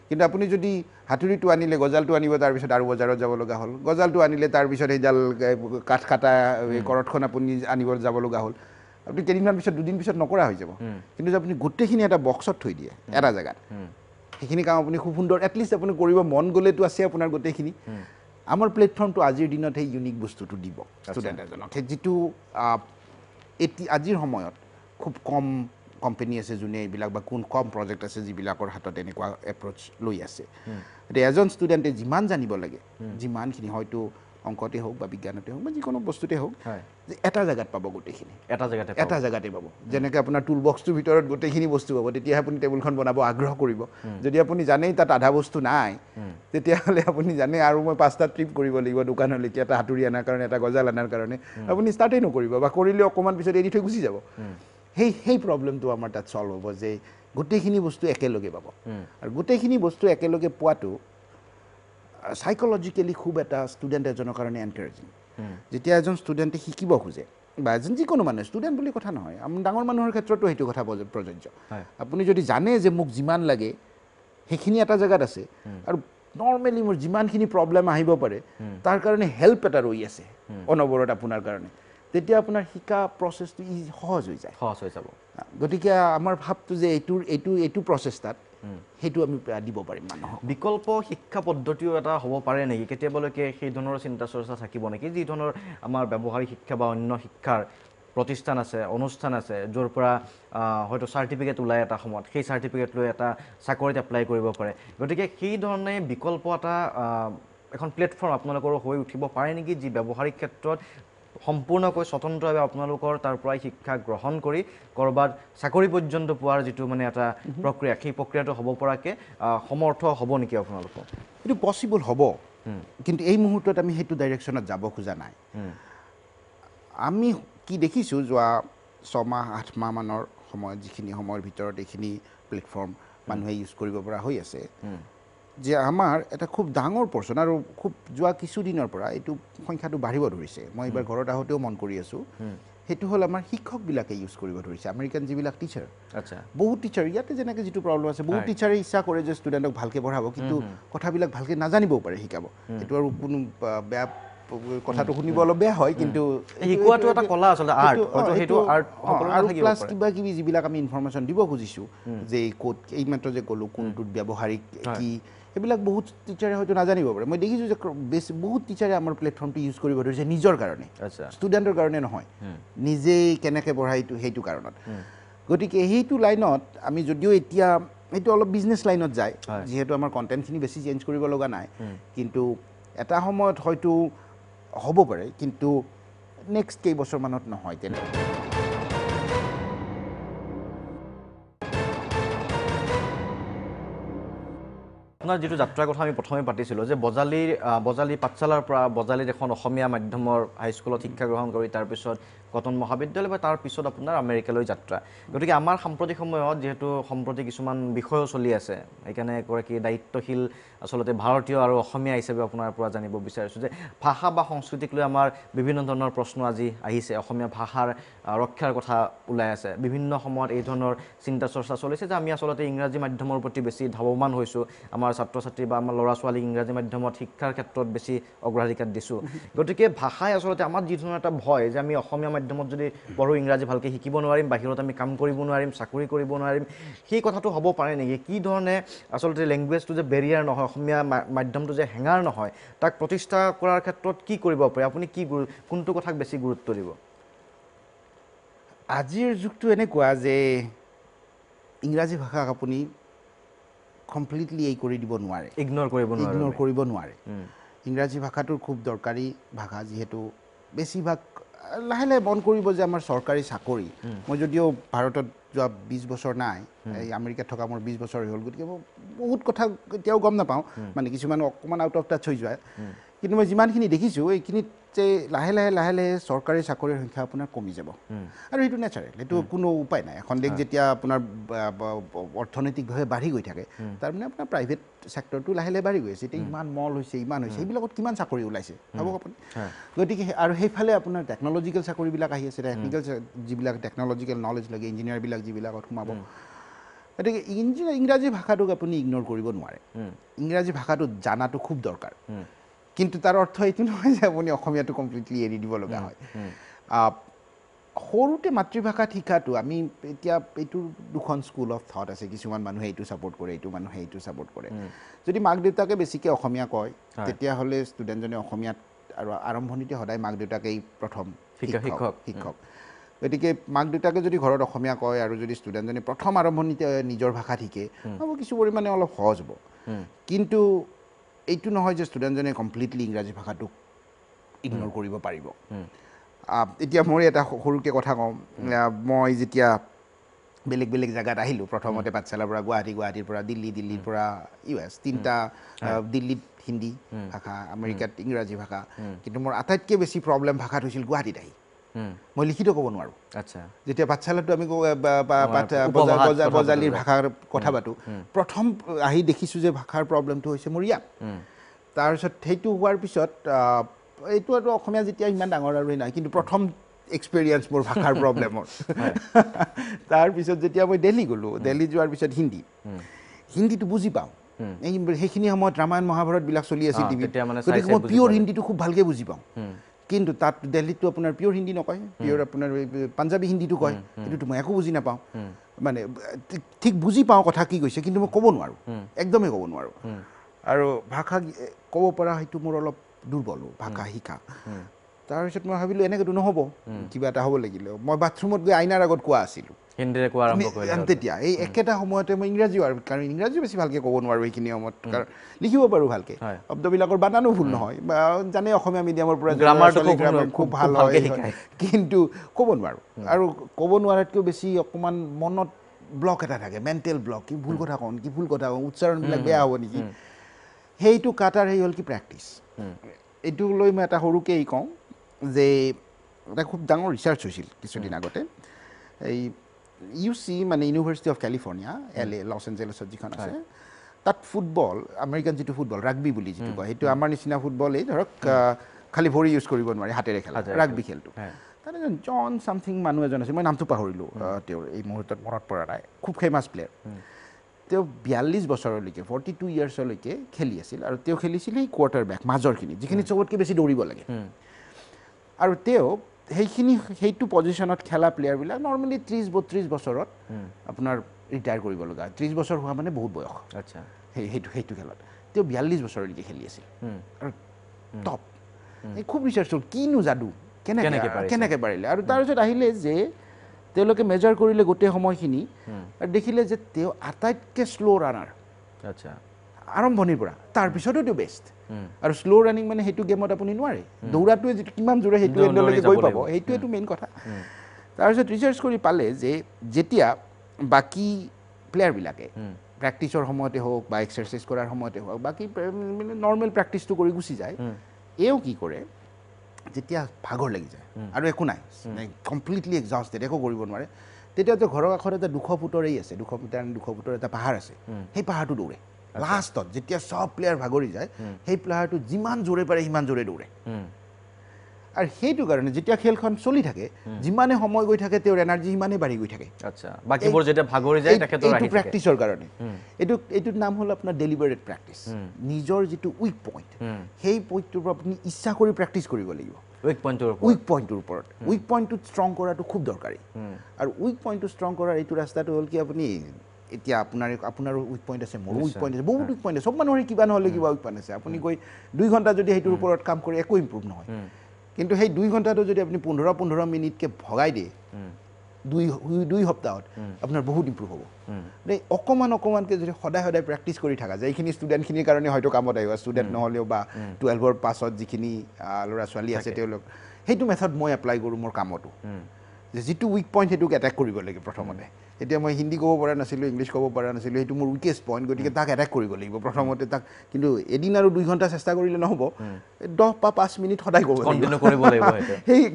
কিন্তু আপুনি যদি হাতুৰিটো আনিলে গজালটো আনিব তাৰপিছত আৰু বজাৰত যাব লগা হ'ল গজালটো আনিলে তাৰপিছত সেইডাল কাঠ কাটা কৰতখন আপুনি আনিব যাব লগা হ'ল আপুনি কেইদিনমান পিছত দুদিন পিছত নকৰা হৈ যাব কিন্তু যদি আপুনি গোটেইখিনি এটা বক্সত থৈ দিয়ে এটা জেগাত সেইখিনি কাম আপুনি খুব সুন্দৰ এটলিষ্ট আপুনি কৰিব মন গ'লেতো আছে আপোনাৰ গোটেইখিনি আমাৰ প্লেটফৰ্মটো আজিৰ দিনত সেই ইউনিক বস্তুটো দিব ষ্টুডেণ্ট এজনক যিটো আজিৰ সময়ত খুব কম কোম্পানী আছে যোনে এইবিলাক বা কম প্ৰজেক্ট আছে যিবিলাকৰ হাতত এনেকুৱা এপ্ৰ'চ লৈ আছে এতিয়া এজন ষ্টুডেণ্টে যিমান জানিব লাগে যিমানখিনি হয়তো অংকতে হওক বা বিজ্ঞানতে হওক বা যিকোনো বস্তুতে হওক যে এটা জেগাত পাব গোটেইখিনি এটা জেগাতে পাব যেনেকৈ আপোনাৰ টুল বক্সটোৰ ভিতৰত গোটেইখিনি বস্তু পাব তেতিয়াহে আপুনি টেবুলখন বনাব আগ্ৰহ কৰিব যদি আপুনি জানেই তাত আধা বস্তু নাই তেতিয়াহ'লে আপুনি জানে আৰু মই 5টা ট্ৰিপ কৰিব লাগিব দোকানলৈকে এটা হাতুৰি অনাৰ কাৰণে এটা গজাল অনাৰ কাৰণে আপুনি ষ্টাৰ্টেই নকৰিব বা কৰিলে অকণমান পিছত এৰি থৈ গুচি যাব সেই প্ৰব্লেমটো আমাৰ তাত চল্ভ হ'ব যে গোটেইখিনি বস্তু একেলগে পাব আৰু গোটেইখিনি বস্তু একেলগে পোৱাটো সাইকোলজিক্যালি খুব এটা ষ্টুডেণ্ট এজনৰ কাৰণে এনকাৰেজিং যেতিয়া এজন ষ্টুডেণ্টে শিকিব খোজে বা এজন যিকোনো মানুহ ষ্টুডেণ্ট বুলি কথা নহয় ডাঙৰ মানুহৰ ক্ষেত্ৰতো সেইটো কথা প্ৰযোজ্য আপুনি যদি জানে যে মোক যিমান লাগে সেইখিনি এটা জেগাত আছে আৰু নৰ্মেলি মোৰ যিমানখিনি প্ৰব্লেম আহিব পাৰে তাৰ কাৰণে হেল্প এটা ৰৈ আছে অনবৰত আপোনাৰ কাৰণে তেতিয়া আপোনাৰ শিকা প্ৰচেছটো সহজ হৈ যাব গতিকে আমাৰ ভাৱটো যে এইটো প্ৰচেষ্টাত সেইটো আমি দিব পাৰিম মানুহক বিকল্প শিক্ষা পদ্ধতিও এটা হ'ব পাৰে নেকি কেতিয়াবালৈকে সেই ধৰণৰ চিন্তা চৰ্চা থাকিব নেকি যি ধৰণৰ আমাৰ ব্যৱহাৰিক শিক্ষা বা অন্য শিক্ষাৰ প্ৰতিষ্ঠান আছে অনুষ্ঠান আছে য'ৰ পৰা হয়তো চাৰ্টিফিকেট ওলায় এটা সময়ত সেই চাৰ্টিফিকেট লৈ এটা চাকৰিত এপ্লাই কৰিব পাৰে গতিকে সেই ধৰণে বিকল্প এটা এখন প্লেটফৰ্ম আপোনালোকৰো হৈ উঠিব পাৰে নেকি যি ব্যৱহাৰিক ক্ষেত্ৰত সম্পূৰ্ণকৈ স্বতন্ত্ৰভাৱে আপোনালোকৰ তাৰ পৰাই শিক্ষা গ্ৰহণ কৰি ক'ৰবাত চাকৰি পৰ্যন্ত পোৱাৰ যিটো মানে এটা প্ৰক্ৰিয়া সেই প্ৰক্ৰিয়াটো হ'ব পৰাকৈ সমৰ্থ হ'ব নেকি আপোনালোকৰ এইটো পচিবল হ'ব কিন্তু এই মুহূৰ্তত আমি সেইটো ডাইৰেকশ্যনত যাব খোজা নাই আমি কি দেখিছোঁ যোৱা 6 মাহ 8 মাহ মানৰ সময়ত যিখিনি সময়ৰ ভিতৰত এইখিনি প্লেটফৰ্ম মানুহে ইউজ কৰিব পৰা হৈ আছে যে আমাৰ এটা খুব ডাঙৰ পৰ্চন আৰু খুব যোৱা কিছুদিনৰ পৰা এইটো সংখ্যাটো বাঢ়িব ধৰিছে মই এইবাৰ ঘৰত আহোঁতেও মন কৰি আছোঁ সেইটো হ'ল আমাৰ শিক্ষকবিলাকে ইউজ কৰিব ধৰিছে আমেৰিকান যিবিলাক টিচাৰ আচ্ছা বহুত টিচাৰ ইয়াতে যেনেকৈ যিটো প্ৰব্লেম আছে বহুত টিচাৰে ইচ্ছা কৰে যে ষ্টুডেণ্টক ভালকৈ পঢ়াব কিন্তু কথাবিলাক ভালকৈ নাজানিবও পাৰে শিকাব এইটো আৰু কোনো বেয়া কথাটো শুনিব অলপ বেয়া হয় কিন্তু শিকোৱাটো এটা কলা আচলতে আৰ্ট হয়তো সেইটো আৰ্ট আৰু প্লাছ কিবা কিবি যিবিলাক আমি ইনফৰমেশ্যন দিব খুজিছোঁ যে ক'ত এইমাত্ৰ যে ক'লোঁ কোনটোত ব্যৱহাৰিক কি সেইবিলাক বহুত টিচাৰে হয়তো নাজানিব পাৰে মই দেখিছোঁ যে বেছি বহুত টিচাৰে আমাৰ প্লেটফৰ্মটো ইউজ কৰিব ধৰিছে নিজৰ কাৰণে ষ্টুডেণ্টৰ কাৰণে নহয় নিজেই কেনেকৈ পঢ়াই সেইটো কাৰণত গতিকে সেইটো লাইনত আমি যদিও এতিয়া এইটো অলপ বিজনেছ লাইনত যায় যিহেতু আমাৰ কণ্টেণ্টখিনি বেছি চেঞ্জ কৰিব লগা নাই কিন্তু এটা সময়ত হয়তো হ'ব পাৰে কিন্তু নেক্সট কেইবছৰমানত নহয় তেনেকৈ আপোনাৰ যিটো যাত্ৰাৰ কথা আমি প্ৰথমে পাতিছিলোঁ যে বজালী পাঠশালাৰ পৰা বজালীত এখন অসমীয়া মাধ্যমৰ হাইস্কুলত শিক্ষা গ্ৰহণ কৰি তাৰপিছত কটন মহাবিদ্যালয় বা তাৰপিছত আপোনাৰ আমেৰিকালৈ যাত্ৰা গতিকে আমাৰ সাম্প্ৰতিক সময়ত যিহেতু সম্প্ৰতি কিছুমান বিষয়ো চলি আছে সেইকাৰণে এগৰাকী দায়িত্বশীল আচলতে ভাৰতীয় আৰু অসমীয়া হিচাপে আপোনাৰ পৰা জানিব বিচাৰিছোঁ যে ভাষা বা সংস্কৃতিক লৈ আমাৰ বিভিন্ন ধৰণৰ প্ৰশ্ন আজি আহিছে অসমীয়া ভাষাৰ ৰক্ষাৰ কথা ওলাই আছে বিভিন্ন সময়ত এই ধৰণৰ চিন্তা চৰ্চা চলিছে যে আমি আচলতে ইংৰাজী মাধ্যমৰ প্ৰতি বেছি ধাৱমান হৈছোঁ আমাৰ ছাত্ৰ ছাত্ৰী বা আমাৰ ল'ৰা ছোৱালীক ইংৰাজী মাধ্যমত শিক্ষাৰ ক্ষেত্ৰত বেছি অগ্ৰাধিকাৰ দিছোঁ গতিকে ভাষাই আচলতে আমাৰ যি ধৰণৰ এটা ভয় যে আমি অসমীয়া মাধ্যমত যদি পঢ়োঁ ইংৰাজী ভালকৈ শিকিব নোৱাৰিম বাহিৰত আমি কাম কৰিব নোৱাৰিম চাকৰি কৰিব নোৱাৰিম সেই কথাটো হ'ব পাৰে নেকি কি ধৰণে আচলতে লেংগুৱেজটো যে বেৰিয়াৰ নহয় অসমীয়া মাধ্যমটো যে হেঙাৰ নহয় তাক প্ৰতিষ্ঠা কৰাৰ ক্ষেত্ৰত কি কৰিব পাৰে আপুনি কি কোনটো কথাক বেছি গুৰুত্ব দিব আজিৰ যুগটো এনেকুৱা যে ইংৰাজী ভাষাক আপুনি কমপ্লিটলি এই কৰি দিব নোৱাৰে ইগনোৰ কৰিব নোৱাৰে ইংৰাজী ভাষাটোৰ খুব দৰকাৰী ভাষা যিহেতু বেছিভাগ লাহে লাহে মন কৰিব যে আমাৰ চৰকাৰী চাকৰি মই যদিও ভাৰতত যোৱা 20 বছৰ নাই এই আমেৰিকাত থকা মোৰ 20 বছৰ হ'ল গতিকে মই বহুত কথা এতিয়াও গম নাপাওঁ মানে কিছুমান অকণমান আউট অফ টাচ হৈ যায় কিন্তু মই যিমানখিনি দেখিছোঁ এইখিনিত যে লাহে লাহে চৰকাৰী চাকৰিৰ সংখ্যা আপোনাৰ কমি যাব আৰু সেইটো নেচাৰেল সেইটো কোনো উপায় নাই এখন দেশ যেতিয়া আপোনাৰ অৰ্থনৈতিকভাৱে বাঢ়ি গৈ থাকে তাৰমানে আপোনাৰ প্ৰাইভেট ছেক্টৰটো লাহে লাহে বাঢ়ি গৈ আছে এতিয়া ইমান মল হৈছে ইমান হৈছে এইবিলাকত কিমান চাকৰি ওলাইছে ভাবক আপুনি গতিকে আৰু সেইফালে আপোনাৰ টেকন'লজিকেল চাকৰিবিলাক আহি আছে টেকনিকেল যিবিলাক টেকন'লজিকেল নলেজ লাগে ইঞ্জিনিয়াৰবিলাক যিবিলাকত সোমাব গতিকে ইংৰাজী ভাষাটোক আপুনি ইগন'ৰ কৰিব নোৱাৰে ইংৰাজী ভাষাটো জানাটো খুব দৰকাৰ কিন্তু তাৰ অৰ্থ এইটো নহয় যে আপুনি অসমীয়াটো কমপ্লিটলি এৰি দিব লগা হয় সৰুতে মাতৃভাষাত শিকাটো আমি এতিয়া এইটো দুখন স্কুল অফ থট আছে কিছুমান মানুহে এইটো ছাপোৰ্ট কৰে এইটো মানুহে এইটো ছাপোৰ্ট কৰে যদি মাক দেউতাকে বেছিকৈ অসমীয়া কয় তেতিয়াহ'লে ষ্টুডেণ্টজনে অসমীয়াত আৰু আৰম্ভণিতে সদায় মাক দেউতাকেই প্ৰথম শিক্ষক গতিকে মাক দেউতাকে যদি ঘৰত অসমীয়া কয় আৰু যদি ষ্টুডেণ্টজনে প্ৰথম আৰম্ভণিতে নিজৰ ভাষাত শিকে হ'ব কিছু পৰিমাণে অলপ সহজ হ'ব কিন্তু এইটো নহয় যে ষ্টুডেণ্টজনে কমপ্লিটলি ইংৰাজী ভাষাটোক ইগন'ৰ কৰিব পাৰিব এতিয়া মই এটা সৰুকৈ কথা কওঁ মই যেতিয়া বেলেগ বেলেগ জেগাত আহিলোঁ প্ৰথমতে পাঠশালাৰ পৰা গুৱাহাটীৰ পৰা দিল্লীৰ পৰা US তিনিটা দিল্লীত হিন্দী ভাষা আমেৰিকাত ইংৰাজী ভাষা কিন্তু মোৰ আটাইতকৈ বেছি প্ৰব্লেম ভাষাত হৈছিল গুৱাহাটীত আহি মই লিখিত ক'ব নোৱাৰোঁ আচ্ছা যেতিয়া পাঠশালাটো আমি বজালীৰ ভাষাৰ কথা পাতোঁ প্ৰথম আহি দেখিছোঁ যে ভাষাৰ প্ৰব্লেমটো হৈছে মোৰ ইয়াত তাৰপিছত সেইটো হোৱাৰ পিছত এইটো আৰু অসমীয়া যেতিয়া ইমান ডাঙৰ আৰু নাই কিন্তু প্ৰথম এক্সপেৰিয়েঞ্চ মোৰ ভাষাৰ প্ৰব্লেমৰ তাৰপিছত যেতিয়া মই দিল্লী গ'লোঁ দিল্লী যোৱাৰ পিছত হিন্দীটো বুজি পাওঁ সেইখিনি সময়ত ৰামায়ণ মহাভাৰতবিলাক চলি আছিল টিভিত গতিকে মই পিয়'ৰ হিন্দীটো খুব ভালকৈ বুজি পাওঁ কিন্তু তাত দিল্লীততো আপোনাৰ পিয়'ৰ হিন্দী নকয় পিয়'ৰ আপোনাৰ পাঞ্জাবী হিন্দীটো কয় সেইটোতো মই একো বুজি নাপাওঁ মানে ঠিক বুজি পাওঁ কথা কি কৈছে কিন্তু মই ক'ব নোৱাৰোঁ একদমেই ক'ব নোৱাৰোঁ আৰু ভাষা ক'ব পৰা সেইটো মোৰ অলপ দুৰ্বল ভাষা শিকা তাৰপিছত মই ভাবিলোঁ এনেকৈতো নহ'ব কিবা এটা হ'ব লাগিলে মই বাথৰুমত গৈ আইনাৰ আগত কোৱা আছিলোঁ হিন্দীৰে কোৱা আৰম্ভ কৰিলে তেতিয়া এই একেটা সময়তে মই ইংৰাজীও আৰু কাৰণ ইংৰাজীও বেছি ভালকৈ ক'ব নোৱাৰোঁ এইখিনি সময়ত কাৰণ লিখিব পাৰোঁ ভালকৈ শব্দবিলাকৰ বানানো ভুল নহয় বা জানে অসমীয়া মিডিয়ামৰ পৰা গ্ৰামাৰ খুব ভাল হয় কিন্তু ক'ব নোৱাৰোঁ আৰু ক'ব নোৱাৰাতকৈও বেছি অকণমান মনত ব্লক এটা থাকে মেণ্টেল ব্লক কি ভুল কথা কওঁ উচ্চাৰণবিলাক বেয়া হ'ব নেকি সেইটো কাটাৰ সেই হ'ল কি প্ৰেক্টিচ এইটো লৈ মই এটা সৰুকৈ কওঁ যে এটা খুব ডাঙৰ ৰিচাৰ্চ হৈছিল কিছুদিন আগতে এই UC মানে university of California LA Los এঞ্জেলেছত যিখন আছে তাত ফুটবল আমেৰিকান যিটো ফুটবল ৰাগবি বুলি যিটো কয় সেইটো আমাৰ নিচিনা ফুটবলেই ধৰক খালি ভৰি ইউজ কৰিব নোৱাৰি হাতেৰে খেলা ৰাগবি খেলটো তাত এজন জন চামথিং মানুহ এজন আছিল মই নামটো পাহৰিলোঁ তেওঁৰ এই মুহূৰ্তত মনত পৰা নাই খুব ফেমাছ প্লেয়াৰ তেওঁ 42 বছৰলৈকে 42 ইয়াৰ্ছলৈকে খেলি আছিল আৰু তেওঁ খেলিছিল এই কোৱাৰ্টাৰ বেক মাজৰখিনি যিখিনি চবতকৈ বেছি দৌৰিব লাগে আৰু তেওঁ সেইটো পজিশ্যনত খেলা প্লেয়াৰবিলাক নৰ্মেলি 30-32 বছৰত আপোনাৰ ৰিটায়াৰ কৰিব লগা 30 বছৰ হোৱা মানে বহুত বয়স আচ্ছা সেইটো খেলত তেওঁ 42 বছৰলৈকে খেলি আছিল আৰু টপ এই খুব ৰিচাৰ্চ হ'ল কিনো যাদু কেনেকৈ পাৰিলে আৰু তাৰপিছত আহিলে যে তেওঁলোকে মেজাৰ কৰিলে গোটেই সময়খিনি আৰু দেখিলে যে তেওঁ আটাইতকৈ শ্ল' ৰানাৰ আচ্ছা আৰম্ভণিৰ পৰা তাৰপিছতো তেওঁ বেষ্ট আৰু শ্ল' ৰানিং মানে সেইটো গেমত আপুনি নোৱাৰে দৌৰাটোৱে যিটো কিমান জোৰে সেইটো এণ্ডলৈকে গৈ পাব সেইটোৱেতো মেইন কথা তাৰপিছত ৰিচাৰ্চ কৰি পালে যে যেতিয়া বাকী প্লেয়াৰবিলাকে প্ৰেক্টিচৰ সময়তে হওক বা এক্সাৰচাইজ কৰাৰ সময়তে হওক বাকী নৰ্মেল প্ৰেক্টিচটো কৰি গুচি যায় এও কি কৰে যেতিয়া ভাগৰ লাগি যায় আৰু একো নাই কমপ্লিটলি এক্সহাউষ্টেড একো কৰিব নোৱাৰে তেতিয়াতো ঘৰৰ কাষত এটা 200 ফুটৰেই আছে 200 মিটাৰ 200 ফুটৰ এটা পাহাৰ আছে সেই পাহাৰটো দৌৰে লাষ্টত যেতিয়া সব প্লেয়াৰ ভাগৰি যায় সেই প্লেয়াৰটো যিমান জোৰে পাৰে সিমান জোৰে দৌৰে আৰু সেইটো কাৰণে যেতিয়া খেলখন চলি থাকে যিমানে সময় গৈ থাকে তেওঁৰ এনাৰ্জি সিমানে বাঢ়ি গৈ থাকে আচ্ছা বাকিবোৰ যেতিয়া ভাগৰি যায় তেখেতৰ এইটো প্ৰেক্টিচৰ কাৰণে এইটোৰ নাম হ'ল আপোনাৰ ডেলিবাৰেট প্ৰেক্টিচ নিজৰ যিটো উইক পইণ্ট সেই পইণ্টটোৰ পৰা আপুনি ইচ্ছা কৰি প্ৰেক্টিচ কৰিব লাগিব উইক পইণ্টটোৰ ওপৰত উইক পইণ্টটো ষ্ট্ৰং কৰাটো খুব দৰকাৰী আৰু উইক পইণ্টটো ষ্ট্ৰং কৰাৰ এইটো ৰাস্তাটো হ'ল কি আপুনি এতিয়া আপোনাৰো উইক পইণ্ট আছে মোৰো উইক পইণ্ট আছে বহুত উইক পইণ্ট আছে সব মানুহৰে কিবা নহ'লে কিবা উইক পইণ্ট আছে আপুনি গৈ 2 ঘণ্টা যদি সেইটোৰ ওপৰত কাম কৰি একো ইম্প্ৰুভ নহয় কিন্তু সেই 2 ঘণ্টাটো যদি আপুনি 15 মিনিটকৈ ভগাই দিয়ে 2 সপ্তাহত আপোনাৰ বহুত ইম্প্ৰুভ হ'ব অকণমানকৈ যদি সদায় প্ৰেক্টিচ কৰি থকা যায় এইখিনি ষ্টুডেণ্টখিনিৰ কাৰণে হয়তো কামত আহিব ষ্টুডেণ্ট নহ'লেও বা 12ৰ পাছত যিখিনি ল'ৰা ছোৱালী আছে তেওঁলোক সেইটো মেথড মই এপ্লাই কৰোঁ মোৰ কামতো যে যিটো উইক পইণ্ট সেইটোক এটেক কৰিব লাগে প্ৰথমতে এতিয়া মই হিন্দী ক'ব পৰা নাছিলোঁ ইংলিছ ক'ব পৰা নাছিলোঁ সেইটো মোৰ উইকেষ্ট পইণ্ট গতিকে তাক এটেক কৰিব লাগিব প্ৰথমতে তাক কিন্তু এদিন আৰু 2 ঘণ্টা চেষ্টা কৰিলে নহ'ব 10 বা 5 মিনিট সদায় কৰিব লাগিব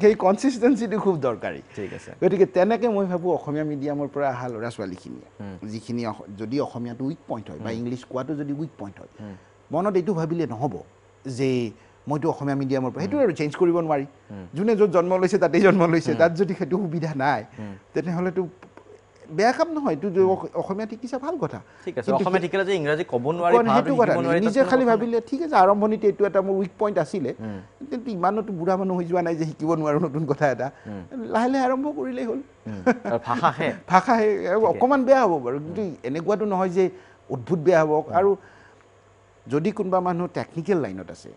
সেই কনচিষ্টেঞ্চিটো খুব দৰকাৰী ঠিক আছে গতিকে তেনেকৈ মই ভাবোঁ অসমীয়া মিডিয়ামৰ পৰা অহা ল'ৰা ছোৱালীখিনিয়ে যিখিনি যদি অসমীয়াটো উইক পইণ্ট হয় বা ইংলিছ কোৱাটো যদি উইক পইণ্ট হয় মনত এইটো ভাবিলে নহ'ব যে মইতো অসমীয়া মিডিয়ামৰ পৰা সেইটো আৰু চেঞ্জ কৰিব নোৱাৰি যোনে য'ত জন্ম লৈছে তাতেই জন্ম লৈছে তাত যদি সেইটো সুবিধা নাই তেনেহ'লেতো বেয়া কাম নহয় এইটো অসমীয়া শিকিছা ভাল কথা ঠিক আছে অসমীয়া শিকিলে যে ইংৰাজী ক'ব নোৱাৰি সেইটো কথা নিজে খালি ভাবিলে ঠিক আছে আৰম্ভণিতে এইটো এটা মোৰ উইক পইণ্ট আছিলে কিন্তু ইমানতো বুঢ়া মানুহ হৈ যোৱা নাই যে শিকিব নোৱাৰোঁ নতুন কথা এটা লাহে লাহে আৰম্ভ কৰিলেই হ'ল ভাষা অকণমান বেয়া হ'ব বাৰু কিন্তু এনেকুৱাতো নহয় যে অদ্ভুত বেয়া হ'ব আৰু যদি কোনোবা মানুহ টেকনিকেল লাইনত আছে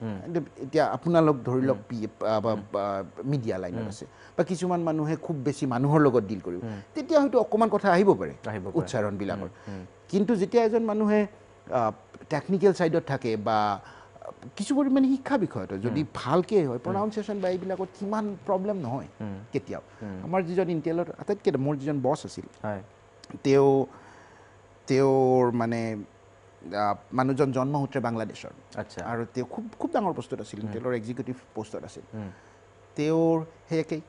এতিয়া আপোনালোক ধৰি লওক মিডিয়া লাইনত আছে বা কিছুমান মানুহে খুব বেছি মানুহৰ লগত ডিল কৰিব তেতিয়া হয়তো অকণমান কথা আহিব পাৰে উচ্চাৰণবিলাকৰ কিন্তু যেতিয়া এজন মানুহে টেকনিকেল ছাইডত থাকে বা কিছু পৰিমাণে শিক্ষা বিষয়ত যদি ভালকৈ হয় প্ৰনাউন্সিয়েশ্যন বা এইবিলাকত সিমান প্ৰব্লেম নহয় কেতিয়াও আমাৰ যিজন ইণ্টেলৰ আটাইতকৈ মোৰ যিজন বছ আছিল তেওঁৰ মানে মানুহজন জন্মসূত্ৰে বাংলাদেশৰ আৰু তেওঁ খুব ডাঙৰ পষ্টত আছিল ইণ্টেলৰ এক্সিকিউটিভ পষ্টত আছিল তেওঁৰ সেই একেই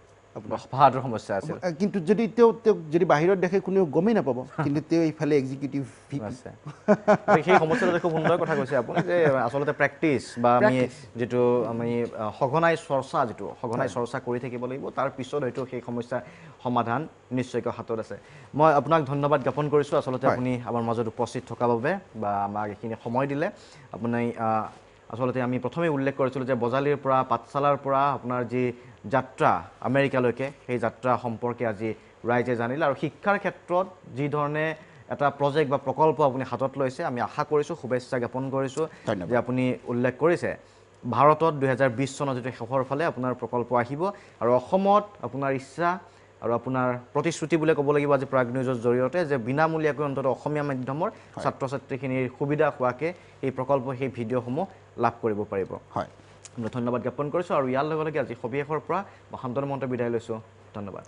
ভাষাটোৰ সমস্যা আছিল কিন্তু যদি তেওঁক যদি বাহিৰত দেখে কোনেও গমেই নাপাব কিন্তু তেওঁ এইফালে এক্সিকিউটিভ আছে সেই সমস্যাটো খুব সুন্দৰ কথা কৈছে আপুনি যে আচলতে প্ৰেক্টিচ বা আমি যিটো আমি সঘনাই চৰ্চা কৰি থাকিব লাগিব তাৰ পিছত হয়তো সেই সমস্যাৰ সমাধান নিশ্চয়কৈ হাতত আছে মই আপোনাক ধন্যবাদ জ্ঞাপন কৰিছোঁ আচলতে আপুনি আমাৰ মাজত উপস্থিত থকাৰ বাবে বা আমাক এইখিনি সময় দিলে আপুনি আচলতে আমি প্ৰথমে উল্লেখ কৰিছিলোঁ যে বজালীৰ পৰা পাঠশালাৰ পৰা আপোনাৰ যি যাত্ৰা আমেৰিকালৈকে সেই যাত্ৰা সম্পৰ্কে আজি ৰাইজে জানিলে আৰু শিক্ষাৰ ক্ষেত্ৰত যি ধৰণে এটা প্ৰজেক্ট বা প্ৰকল্প আপুনি হাতত লৈছে আমি আশা কৰিছোঁ শুভেচ্ছা জ্ঞাপন কৰিছোঁ যে আপুনি উল্লেখ কৰিছে ভাৰতত 2020 চনৰ যিটো শেষৰ ফালে আপোনাৰ প্ৰকল্প আহিব আৰু অসমত আপোনাৰ ইচ্ছা আৰু আপোনাৰ প্ৰতিশ্ৰুতি বুলি ক'ব লাগিব আজি প্ৰাগ নিউজৰ জৰিয়তে যে বিনামূলীয়াকৈ অন্তত অসমীয়া মাধ্যমৰ ছাত্ৰ ছাত্ৰীখিনিৰ সুবিধা হোৱাকৈ এই প্ৰকল্প সেই ভিডিঅ'সমূহ লাভ কৰিব পাৰিব হয় ধন্যবাদ জ্ঞাপন কৰিছোঁ আৰু ইয়াৰ লগে লগে আজি সবিশেষৰ পৰা মই শান্তনু মহন্ত বিদায় লৈছোঁ ধন্যবাদ